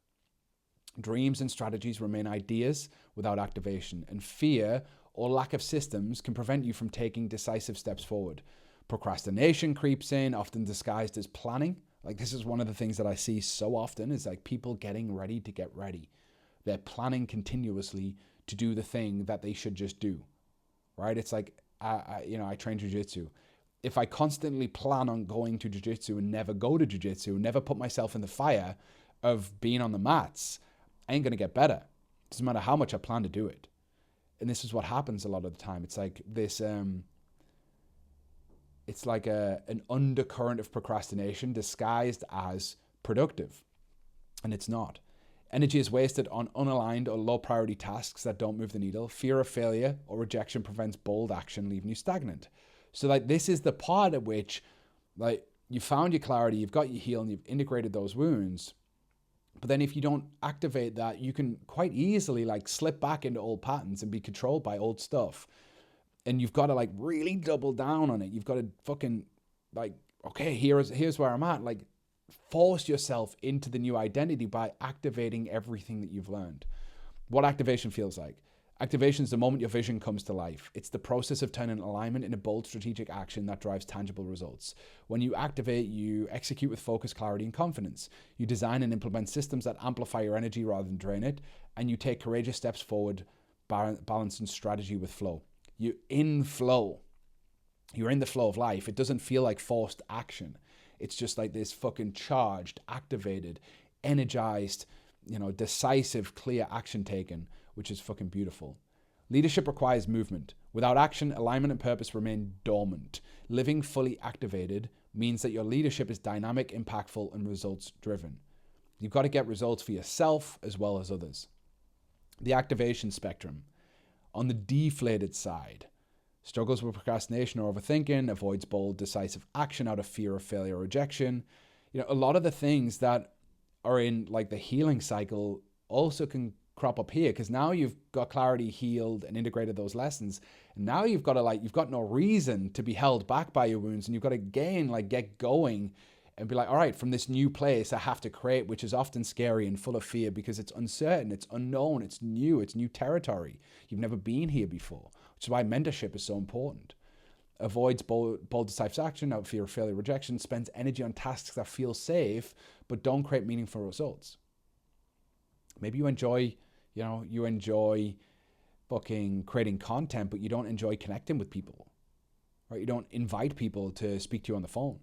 Dreams and strategies remain ideas without activation, and fear or lack of systems can prevent you from taking decisive steps forward. Procrastination creeps in, often disguised as planning. Like, this is one of the things that I see so often, is like people getting ready to get ready. They're planning continuously to do the thing that they should just do, right? It's like, I train jiu-jitsu. If I constantly plan on going to jiu-jitsu and never go to jiu-jitsu, never put myself in the fire of being on the mats, I ain't going to get better. Doesn't matter how much I plan to do it. And this is what happens a lot of the time. It's like this, it's like an undercurrent of procrastination disguised as productive. And it's not. Energy is wasted on unaligned or low priority tasks that don't move the needle. Fear of failure or rejection prevents bold action, leaving you stagnant. So like, this is the part at which like you found your clarity, you've got your heal, and you've integrated those wounds. But then if you don't activate that, you can quite easily like slip back into old patterns and be controlled by old stuff. And you've got to like really double down on it. You've got to fucking like, okay, here's where I'm at. Like, force yourself into the new identity by activating everything that you've learned. What activation feels like. Activation is the moment your vision comes to life. It's the process of turning alignment into bold strategic action that drives tangible results. When you activate, you execute with focus, clarity, and confidence. You design and implement systems that amplify your energy rather than drain it, and you take courageous steps forward, balancing strategy with flow. You're in flow. You're in the flow of life. It doesn't feel like forced action. It's just like this fucking charged, activated, energized, decisive, clear action taken, which is fucking beautiful. Leadership requires movement. Without action, alignment and purpose remain dormant. Living fully activated means that your leadership is dynamic, impactful, and results driven. You've got to get results for yourself as well as others. The activation spectrum. On the deflated side, struggles with procrastination or overthinking, avoids bold, decisive action out of fear of failure or rejection. A lot of the things that are in like the healing cycle also can crop up here, because now you've got clarity, healed, and integrated those lessons. And now you've got no reason to be held back by your wounds, and you've got to get going and be like, all right, from this new place I have to create, which is often scary and full of fear because it's uncertain, it's unknown, it's new territory. You've never been here before, which is why mentorship is so important. Avoids bold decisive action out of fear of failure, rejection, spends energy on tasks that feel safe, but don't create meaningful results. Maybe you enjoy fucking creating content, but you don't enjoy connecting with people, right? You don't invite people to speak to you on the phone.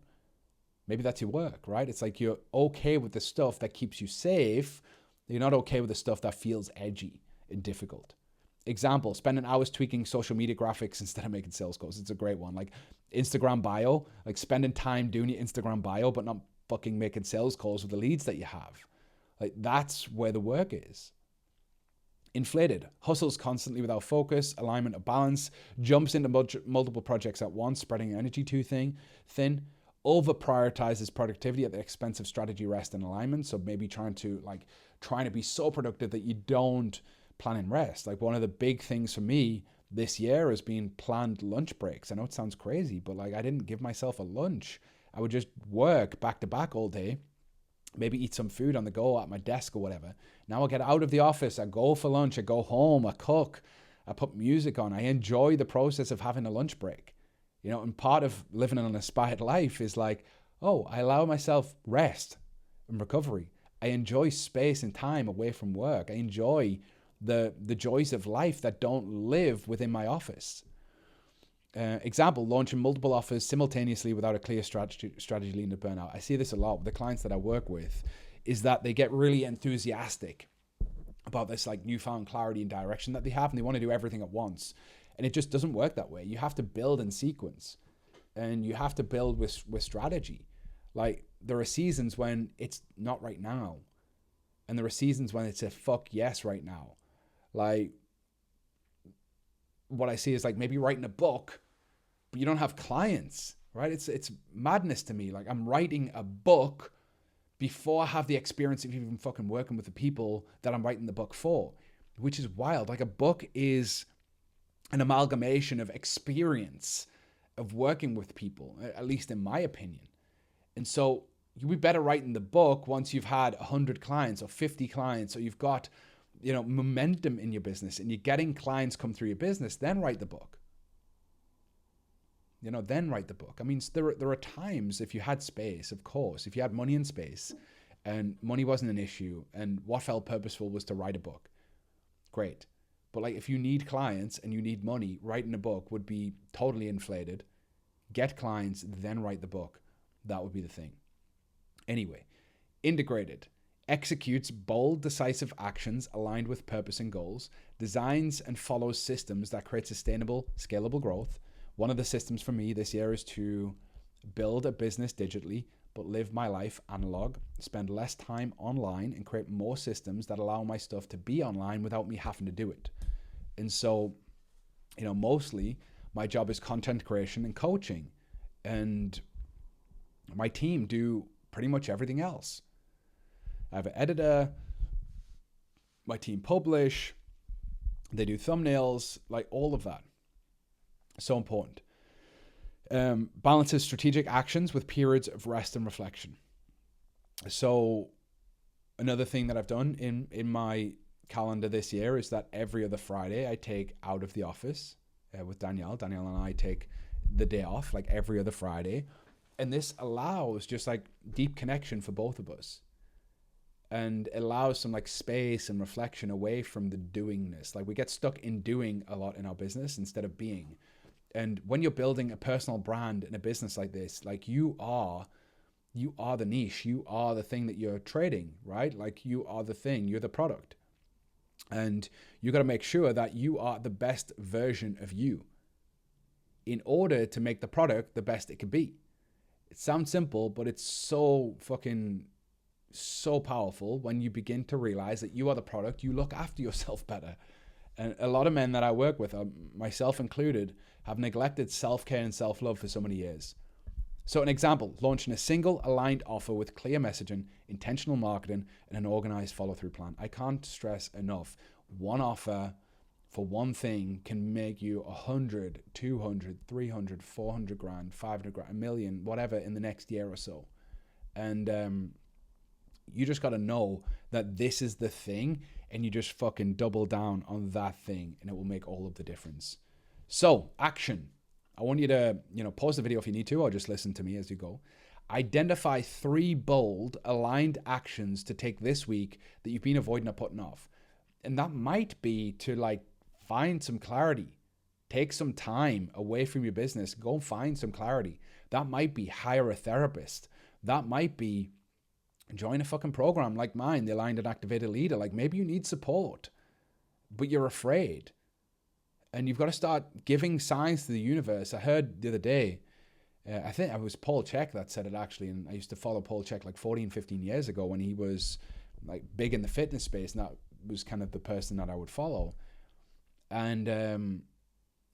Maybe that's your work, right? It's like you're okay with the stuff that keeps you safe. You're not okay with the stuff that feels edgy and difficult. Example, spending hours tweaking social media graphics instead of making sales calls. It's a great one. Like Instagram bio, like spending time doing your Instagram bio, but not fucking making sales calls with the leads that you have. Like that's where the work is. Inflated, hustles constantly without focus, alignment or balance, jumps into multiple projects at once, spreading energy too thin, over prioritizes productivity at the expense of strategy, rest, and alignment. So maybe trying to be so productive that you don't plan in rest. Like one of the big things for me this year has been planned lunch breaks. I know it sounds crazy, but like I didn't give myself a lunch. I would just work back to back all day, maybe eat some food on the go at my desk or whatever. Now I get out of the office, I go for lunch, I go home, I cook, I put music on. I enjoy the process of having a lunch break. You know, and part of living an inspired life is like, oh, I allow myself rest and recovery. I enjoy space and time away from work. I enjoy the joys of life that don't live within my office. Example, launching multiple offers simultaneously without a clear strategy leading to burnout. I see this a lot with the clients that I work with, is that they get really enthusiastic about this like newfound clarity and direction that they have, and they want to do everything at once. And it just doesn't work that way. You have to build in sequence, and you have to build with strategy. Like there are seasons when it's not right now, and there are seasons when it's a fuck yes right now. Like what I see is like maybe writing a book, but you don't have clients, right? It's madness to me. Like I'm writing a book before I have the experience of even fucking working with the people that I'm writing the book for, which is wild. Like a book is an amalgamation of experience of working with people, at least in my opinion. And so you'd be better writing the book once you've had 100 clients or 50 clients, or you've got, momentum in your business and you're getting clients come through your business, then write the book. Then write the book. I mean, there are times if you had space, of course, if you had money and space and money wasn't an issue and what felt purposeful was to write a book, great. But like if you need clients and you need money, writing a book would be totally inflated. Get clients, then write the book. That would be the thing. Anyway, integrated. Executes bold, decisive actions aligned with purpose and goals. Designs and follows systems that create sustainable, scalable growth. One of the systems for me this year is to build a business digitally, but live my life analog, spend less time online, and create more systems that allow my stuff to be online without me having to do it. And so, mostly my job is content creation and coaching, and my team do pretty much everything else. I have an editor, my team publish, they do thumbnails, like all of that. So important. Balances strategic actions with periods of rest and reflection. So another thing that I've done in my calendar this year is that every other Friday I take out of the office with Danielle. Danielle and I take the day off like every other Friday. And this allows just like deep connection for both of us. And it allows some like space and reflection away from the doingness. Like we get stuck in doing a lot in our business instead of being. And when you're building a personal brand in a business like this, like you are the niche, you are the thing that you're trading, right? Like you are the thing, you're the product. And you got to make sure that you are the best version of you in order to make the product the best it can be. It sounds simple, but it's so powerful when you begin to realize that you are the product. You look after yourself better. And a lot of men that I work with, myself included, have neglected self-care and self-love for so many years. So an example, launching a single aligned offer with clear messaging, intentional marketing, and an organized follow-through plan. I can't stress enough. One offer for one thing can make you 100, 200, 300, 400 grand, 500 grand, a million, whatever in the next year or so. And you just got to know that this is the thing, and you just fucking double down on that thing, and it will make all of the difference. So action. I want you to, pause the video if you need to, or just listen to me as you go. Identify 3 bold, aligned actions to take this week that you've been avoiding or putting off. And that might be to find some clarity. Take some time away from your business. Go and find some clarity. That might be hire a therapist. That might be join a fucking program like mine, the Aligned and Activated Leader. Maybe you need support, but you're afraid. And you've got to start giving signs to the universe. I heard the other day, I think it was Paul Chek that said it actually, and I used to follow Paul Chek 14, 15 years ago when he was big in the fitness space, and that was kind of the person that I would follow. And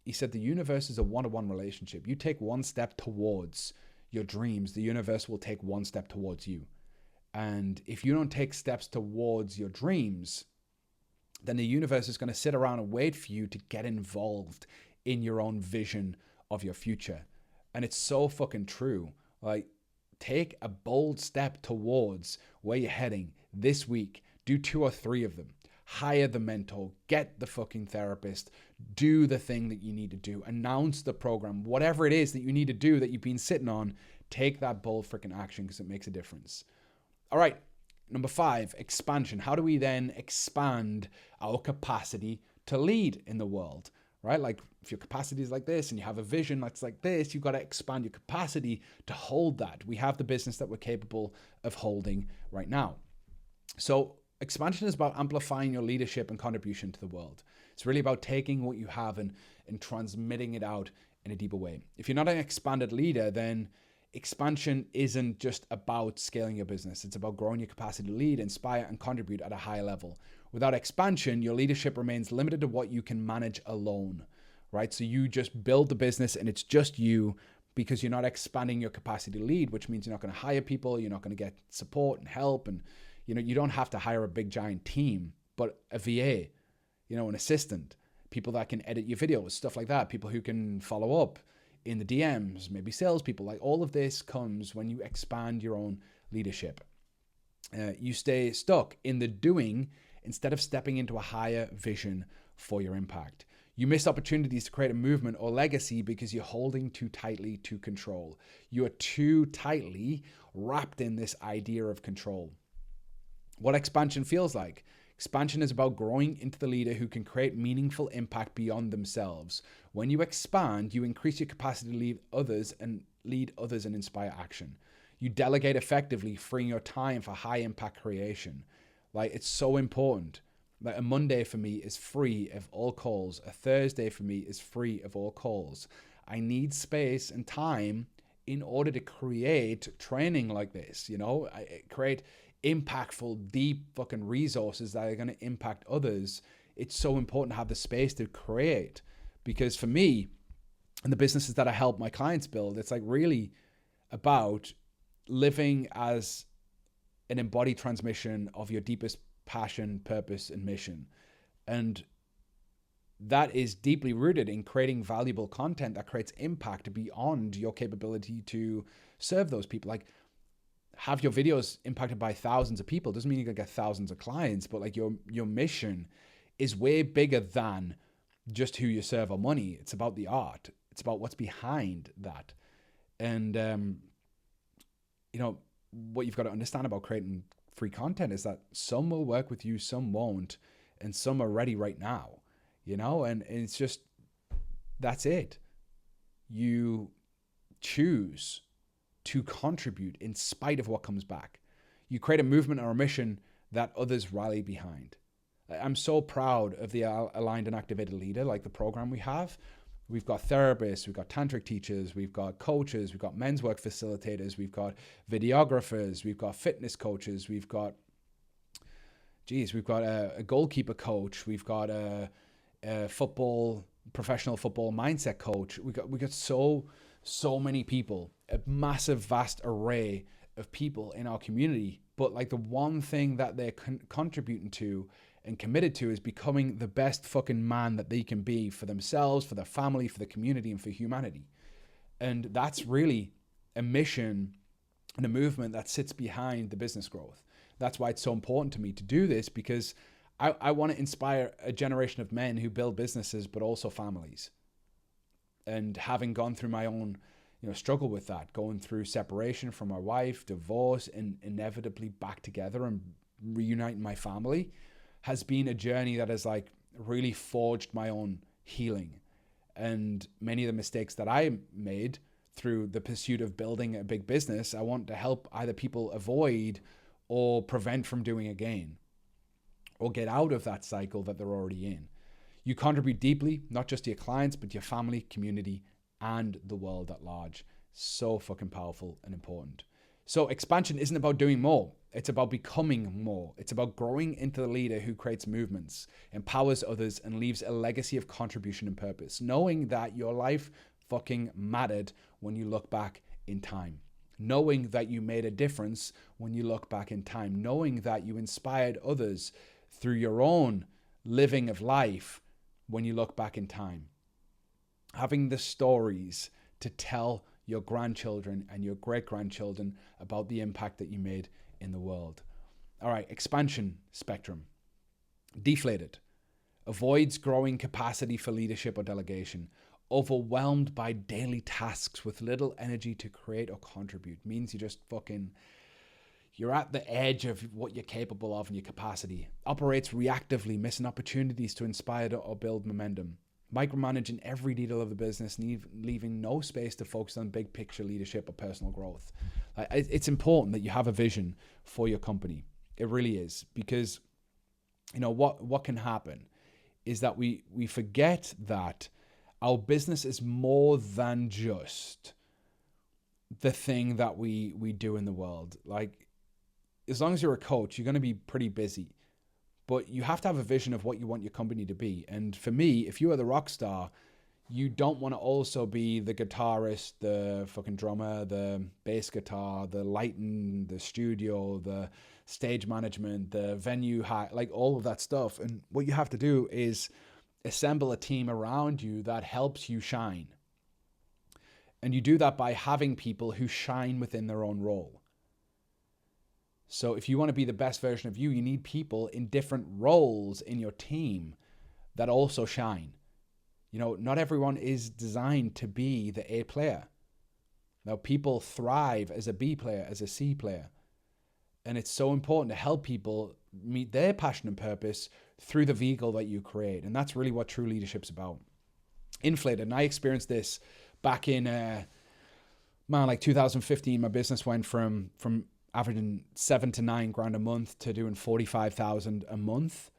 he said the universe is a one-to-one relationship. You take one step towards your dreams, the universe will take one step towards you. And if you don't take steps towards your dreams, then the universe is going to sit around and wait for you to get involved in your own vision of your future. And it's so fucking true. Take a bold step towards where you're heading this week. Do 2 or 3 of them. Hire the mentor, get the fucking therapist, do the thing that you need to do, announce the program, whatever it is that you need to do that you've been sitting on, take that bold freaking action because it makes a difference. All right. Number 5, expansion. How do we then expand our capacity to lead in the world, right? If your capacity is like this and you have a vision that's like this, you've got to expand your capacity to hold that. We have the business that we're capable of holding right now. So expansion is about amplifying your leadership and contribution to the world. It's really about taking what you have and transmitting it out in a deeper way. If you're not an expanded leader, then expansion isn't just about scaling your business. It's about growing your capacity to lead, inspire, and contribute at a high level. Without expansion, your leadership remains limited to what you can manage alone, right? So you just build the business and it's just you because you're not expanding your capacity to lead, which means you're not going to hire people, you're not going to get support and help. And, you don't have to hire a big giant team, but a VA, an assistant, people that can edit your videos, stuff like that, people who can follow up in the DMs, maybe salespeople. All of this comes when you expand your own leadership. You stay stuck in the doing instead of stepping into a higher vision for your impact. You miss opportunities to create a movement or legacy because you're holding too tightly to control. You are too tightly wrapped in this idea of control. What expansion feels like? Expansion is about growing into the leader who can create meaningful impact beyond themselves. When you expand, you increase your capacity to lead others and inspire action. You delegate effectively, freeing your time for high impact creation. It's so important. A Monday for me is free of all calls. A Thursday for me is free of all calls. I need space and time in order to create training like this, create impactful, deep fucking resources that are going to impact others. It's so important to have the space to create, because for me and the businesses that I help my clients build, it's really about living as an embodied transmission of your deepest passion, purpose, and mission. And that is deeply rooted in creating valuable content that creates impact beyond your capability to serve those people. Have your videos impacted by thousands of people doesn't mean you're gonna get thousands of clients, but your mission is way bigger than just who you serve or money. It's about the art. It's about what's behind that. And what you've got to understand about creating free content is that some will work with you, some won't, and some are ready right now. And it's just, that's it. You choose to contribute in spite of what comes back. You create a movement or a mission that others rally behind. I'm so proud of the Aligned and Activated Leader, the program we have. We've got therapists, we've got tantric teachers, we've got coaches, we've got men's work facilitators, we've got videographers, we've got fitness coaches, we've got a goalkeeper coach, we've got a professional football mindset coach. We got so many people a massive, vast array of people in our community. But like the one thing that they're contributing to and committed to is becoming the best fucking man that they can be for themselves, for their family, for the community, and for humanity. And that's really a mission and a movement that sits behind the business growth. That's why it's so important to me to do this, because I want to inspire a generation of men who build businesses, but also families. And having gone through my own, struggle with that, going through separation from my wife, divorce, and inevitably back together and reuniting my family, has been a journey that has like really forged my own healing. And many of the mistakes that I made through the pursuit of building a big business, I want to help either people avoid or prevent from doing again, or get out of that cycle that they're already in. You contribute deeply, not just to your clients, but to your family, community, and the world at large. So fucking powerful and important. So expansion isn't about doing more. It's about becoming more. It's about growing into the leader who creates movements, empowers others, and leaves a legacy of contribution and purpose. Knowing that your life fucking mattered when you look back in time. Knowing that you made a difference when you look back in time. Knowing that you inspired others through your own living of life when you look back in time. Having the stories to tell your grandchildren and your great-grandchildren about the impact that you made in the world. All right, expansion spectrum. Deflated. Avoids growing capacity for leadership or delegation. Overwhelmed by daily tasks with little energy to create or contribute. Means you're at the edge of what you're capable of and your capacity. Operates reactively, missing opportunities to inspire or build momentum. Micromanaging every detail of the business, leaving no space to focus on big picture leadership or personal growth. It's important that you have a vision for your company. It really is, because what can happen is that we forget that our business is more than just the thing that we do in the world. Like, as long as you're a coach, you're going to be pretty busy. But you have to have a vision of what you want your company to be. And for me, if you are the rock star, you don't want to also be the guitarist, the fucking drummer, the bass guitar, the lighting, the studio, the stage management, the venue, like all of that stuff. And what you have to do is assemble a team around you that helps you shine. And you do that by having people who shine within their own role. So if you want to be the best version of you, you need people in different roles in your team that also shine. Not everyone is designed to be the A player. Now, people thrive as a B player, as a C player. And it's so important to help people meet their passion and purpose through the vehicle that you create. And that's really what true leadership's about. Inflated. And I experienced this back in, 2015. My business went from averaging $7,000 to $9,000 a month to doing $45,000 a month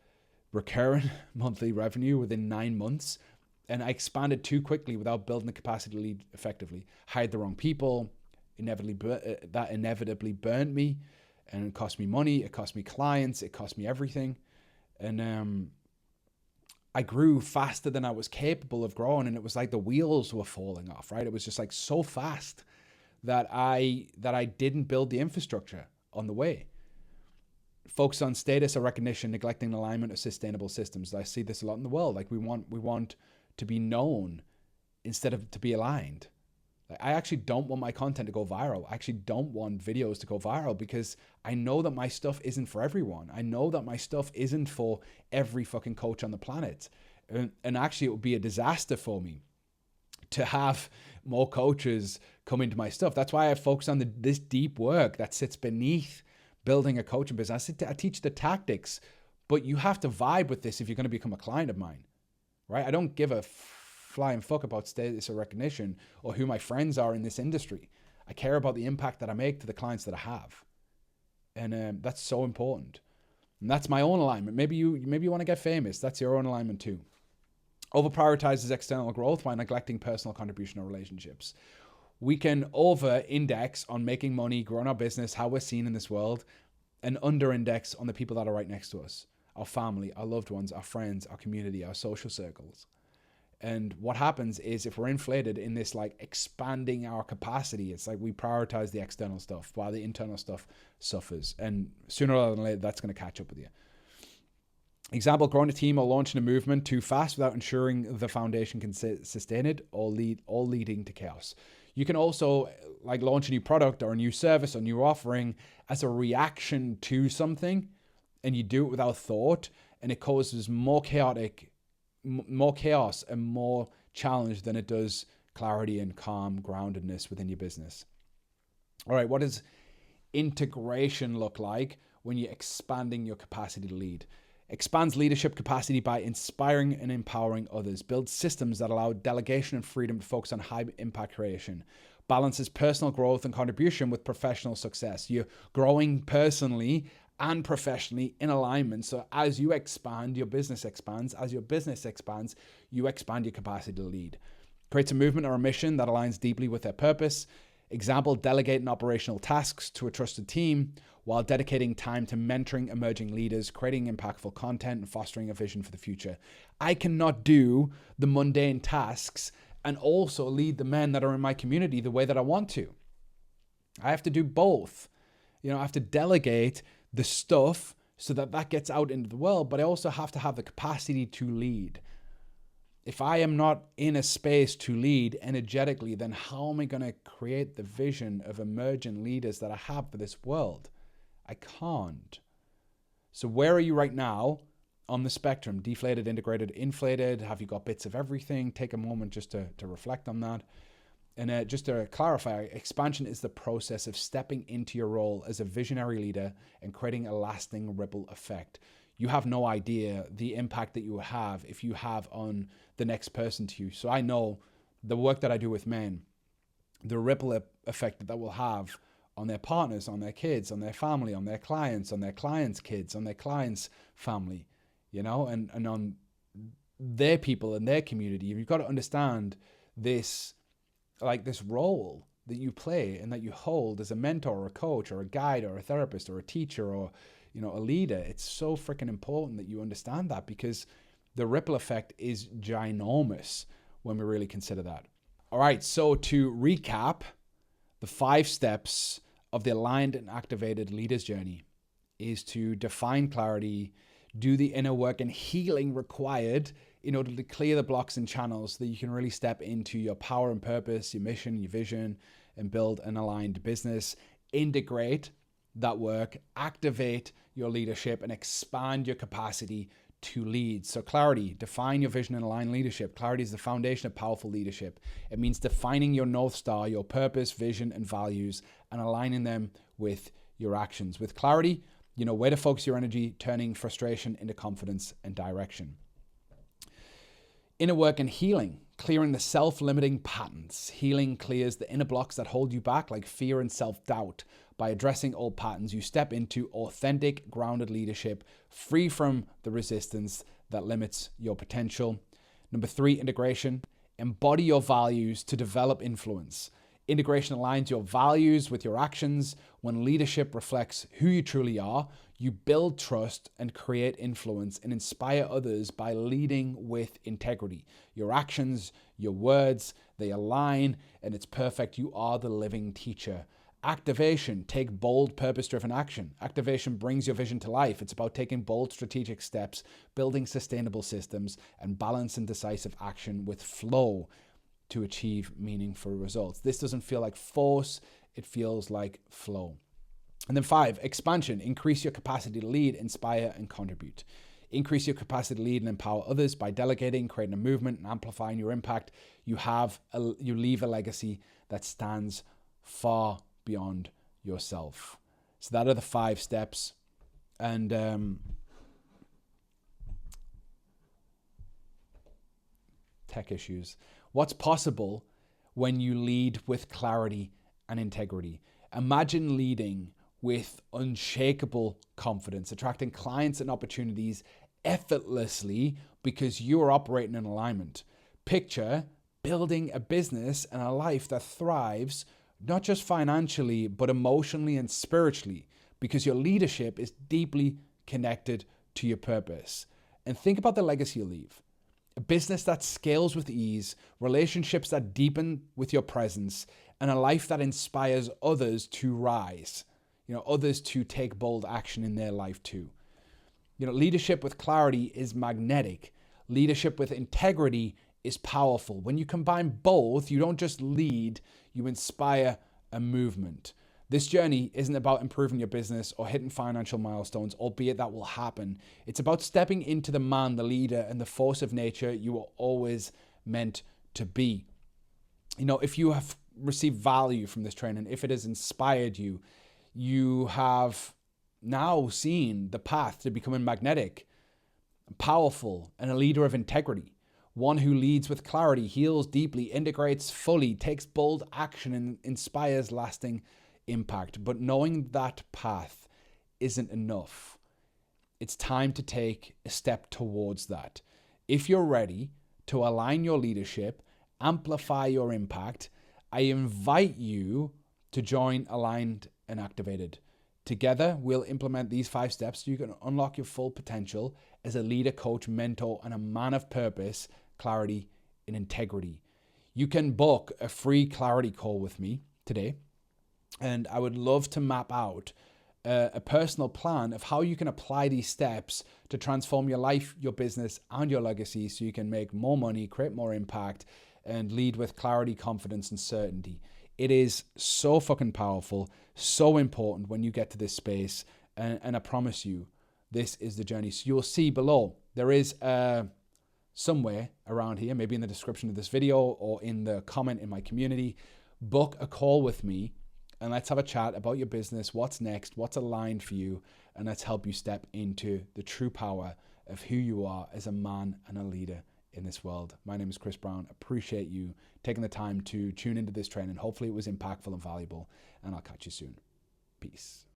recurring monthly revenue within 9 months. And I expanded too quickly without building the capacity to lead effectively. Hired the wrong people. That inevitably burned me, and it cost me money. It cost me clients. It cost me everything. And I grew faster than I was capable of growing. And it was like the wheels were falling off, right? It was just like so fast that I didn't build the infrastructure on the way. Focus on status or recognition, neglecting alignment of sustainable systems. I see this a lot in the world. Like we want to be known instead of to be aligned. Like, I actually don't want my content to go viral. I actually don't want videos to go viral, because I know that my stuff isn't for everyone. I know that my stuff isn't for every fucking coach on the planet. And actually it would be a disaster for me to have more coaches come into my stuff. That's why I focus on this deep work that sits beneath building a coaching business. I teach the tactics, but you have to vibe with this if you're going to become a client of mine, right? I don't give a flying fuck about status or recognition or who my friends are in this industry. I care about the impact that I make to the clients that I have. And that's so important. And that's my own alignment. Maybe you want to get famous. That's your own alignment too. Over-prioritizes external growth while neglecting personal contribution or relationships. We can over-index on making money, growing our business, how we're seen in this world, and under-index on the people that are right next to us. Our family, our loved ones, our friends, our community, our social circles. And what happens is if we're inflated in this like expanding our capacity, it's like we prioritize the external stuff while the internal stuff suffers. And sooner rather than later, that's going to catch up with you. Example, growing a team or launching a movement too fast without ensuring the foundation can sustain it, all leading to chaos. You can also like launch a new product or a new service or new offering as a reaction to something, and you do it without thought, and it causes more chaos and more challenge than it does clarity and calm groundedness within your business. All right, what does integration look like when you're expanding your capacity to lead? Expands leadership capacity by inspiring and empowering others. Builds systems that allow delegation and freedom to focus on high impact creation. Balances personal growth and contribution with professional success. You're growing personally and professionally in alignment. So as you expand, your business expands. As your business expands, you expand your capacity to lead. Creates a movement or a mission that aligns deeply with their purpose. Example, delegating operational tasks to a trusted team while dedicating time to mentoring emerging leaders, creating impactful content, and fostering a vision for the future. I cannot do the mundane tasks and also lead the men that are in my community the way that I want to. I have to do both. I have to delegate the stuff so that gets out into the world, but I also have to have the capacity to lead. If I am not in a space to lead energetically, then how am I going to create the vision of emerging leaders that I have for this world? I can't. So where are you right now on the spectrum? Deflated, integrated, inflated? Have you got bits of everything? Take a moment just to reflect on that. And just to clarify, expansion is the process of stepping into your role as a visionary leader and creating a lasting ripple effect. You have no idea the impact that you have if you have on the next person to you. So I know the work that I do with men, the ripple effect that will have on their partners, on their kids, on their family, on their clients' kids, on their clients' family, and on their people and their community. You've got to understand this role that you play and that you hold as a mentor or a coach or a guide or a therapist or a teacher or a leader. It's so freaking important that you understand that, because the ripple effect is ginormous when we really consider that. All right, so to recap, the 5 steps of the aligned and activated leader's journey is to define clarity, do the inner work and healing required in order to clear the blocks and channels so that you can really step into your power and purpose, your mission, your vision, and build an aligned business. Integrate that work, activate your leadership, and expand your capacity to lead. So clarity, define your vision and align leadership. Clarity is the foundation of powerful leadership. It means defining your North Star, your purpose, vision, and values, and aligning them with your actions. With clarity, you know where to focus your energy, turning frustration into confidence and direction. Inner work and healing, clearing the self-limiting patterns. Healing clears the inner blocks that hold you back, like fear and self-doubt. By addressing old patterns, you step into authentic, grounded leadership, free from the resistance that limits your potential. Number 3, integration. Embody your values to develop influence. Integration aligns your values with your actions. When leadership reflects who you truly are, you build trust and create influence and inspire others by leading with integrity. Your actions, your words, they align, and it's perfect. You are the living teacher. Activation, take bold, purpose-driven action. Activation brings your vision to life. It's about taking bold, strategic steps, building sustainable systems, and balance and decisive action with flow to achieve meaningful results. This doesn't feel like force, it feels like flow. And then 5, expansion, increase your capacity to lead, inspire, and contribute. Increase your capacity to lead and empower others by delegating, creating a movement, and amplifying your impact. You leave a legacy that stands far beyond yourself. So that are the 5 steps. And tech issues. What's possible when you lead with clarity and integrity? Imagine leading with unshakable confidence, attracting clients and opportunities effortlessly because you are operating in alignment. Picture building a business and a life that thrives not just financially, but emotionally and spiritually, because your leadership is deeply connected to your purpose. And think about the legacy you leave. A business that scales with ease, relationships that deepen with your presence, and a life that inspires others to rise. Others to take bold action in their life too. Leadership with clarity is magnetic. Leadership with integrity is powerful. When you combine both, you don't just lead, you inspire a movement. This journey isn't about improving your business or hitting financial milestones, albeit that will happen. It's about stepping into the man, the leader, and the force of nature you were always meant to be. If you have received value from this training, if it has inspired you, you have now seen the path to becoming magnetic, powerful, and a leader of integrity. One who leads with clarity, heals deeply, integrates fully, takes bold action, and inspires lasting impact. But knowing that path isn't enough. It's time to take a step towards that. If you're ready to align your leadership, amplify your impact, I invite you to join Aligned and Activated. Together, we'll implement these 5 steps so you can unlock your full potential as a leader, coach, mentor, and a man of purpose, clarity, and integrity. You can book a free clarity call with me today, and I would love to map out a personal plan of how you can apply these steps to transform your life, your business, and your legacy so you can make more money, create more impact, and lead with clarity, confidence, and certainty. It is so fucking powerful, so important when you get to this space, and I promise you, this is the journey. So you'll see below, there is somewhere around here, maybe in the description of this video or in the comment in my community, book a call with me and let's have a chat about your business, what's next, what's aligned for you, and let's help you step into the true power of who you are as a man and a leader in this world. My name is Chris Brown. Appreciate you taking the time to tune into this training. Hopefully it was impactful and valuable, and I'll catch you soon. Peace.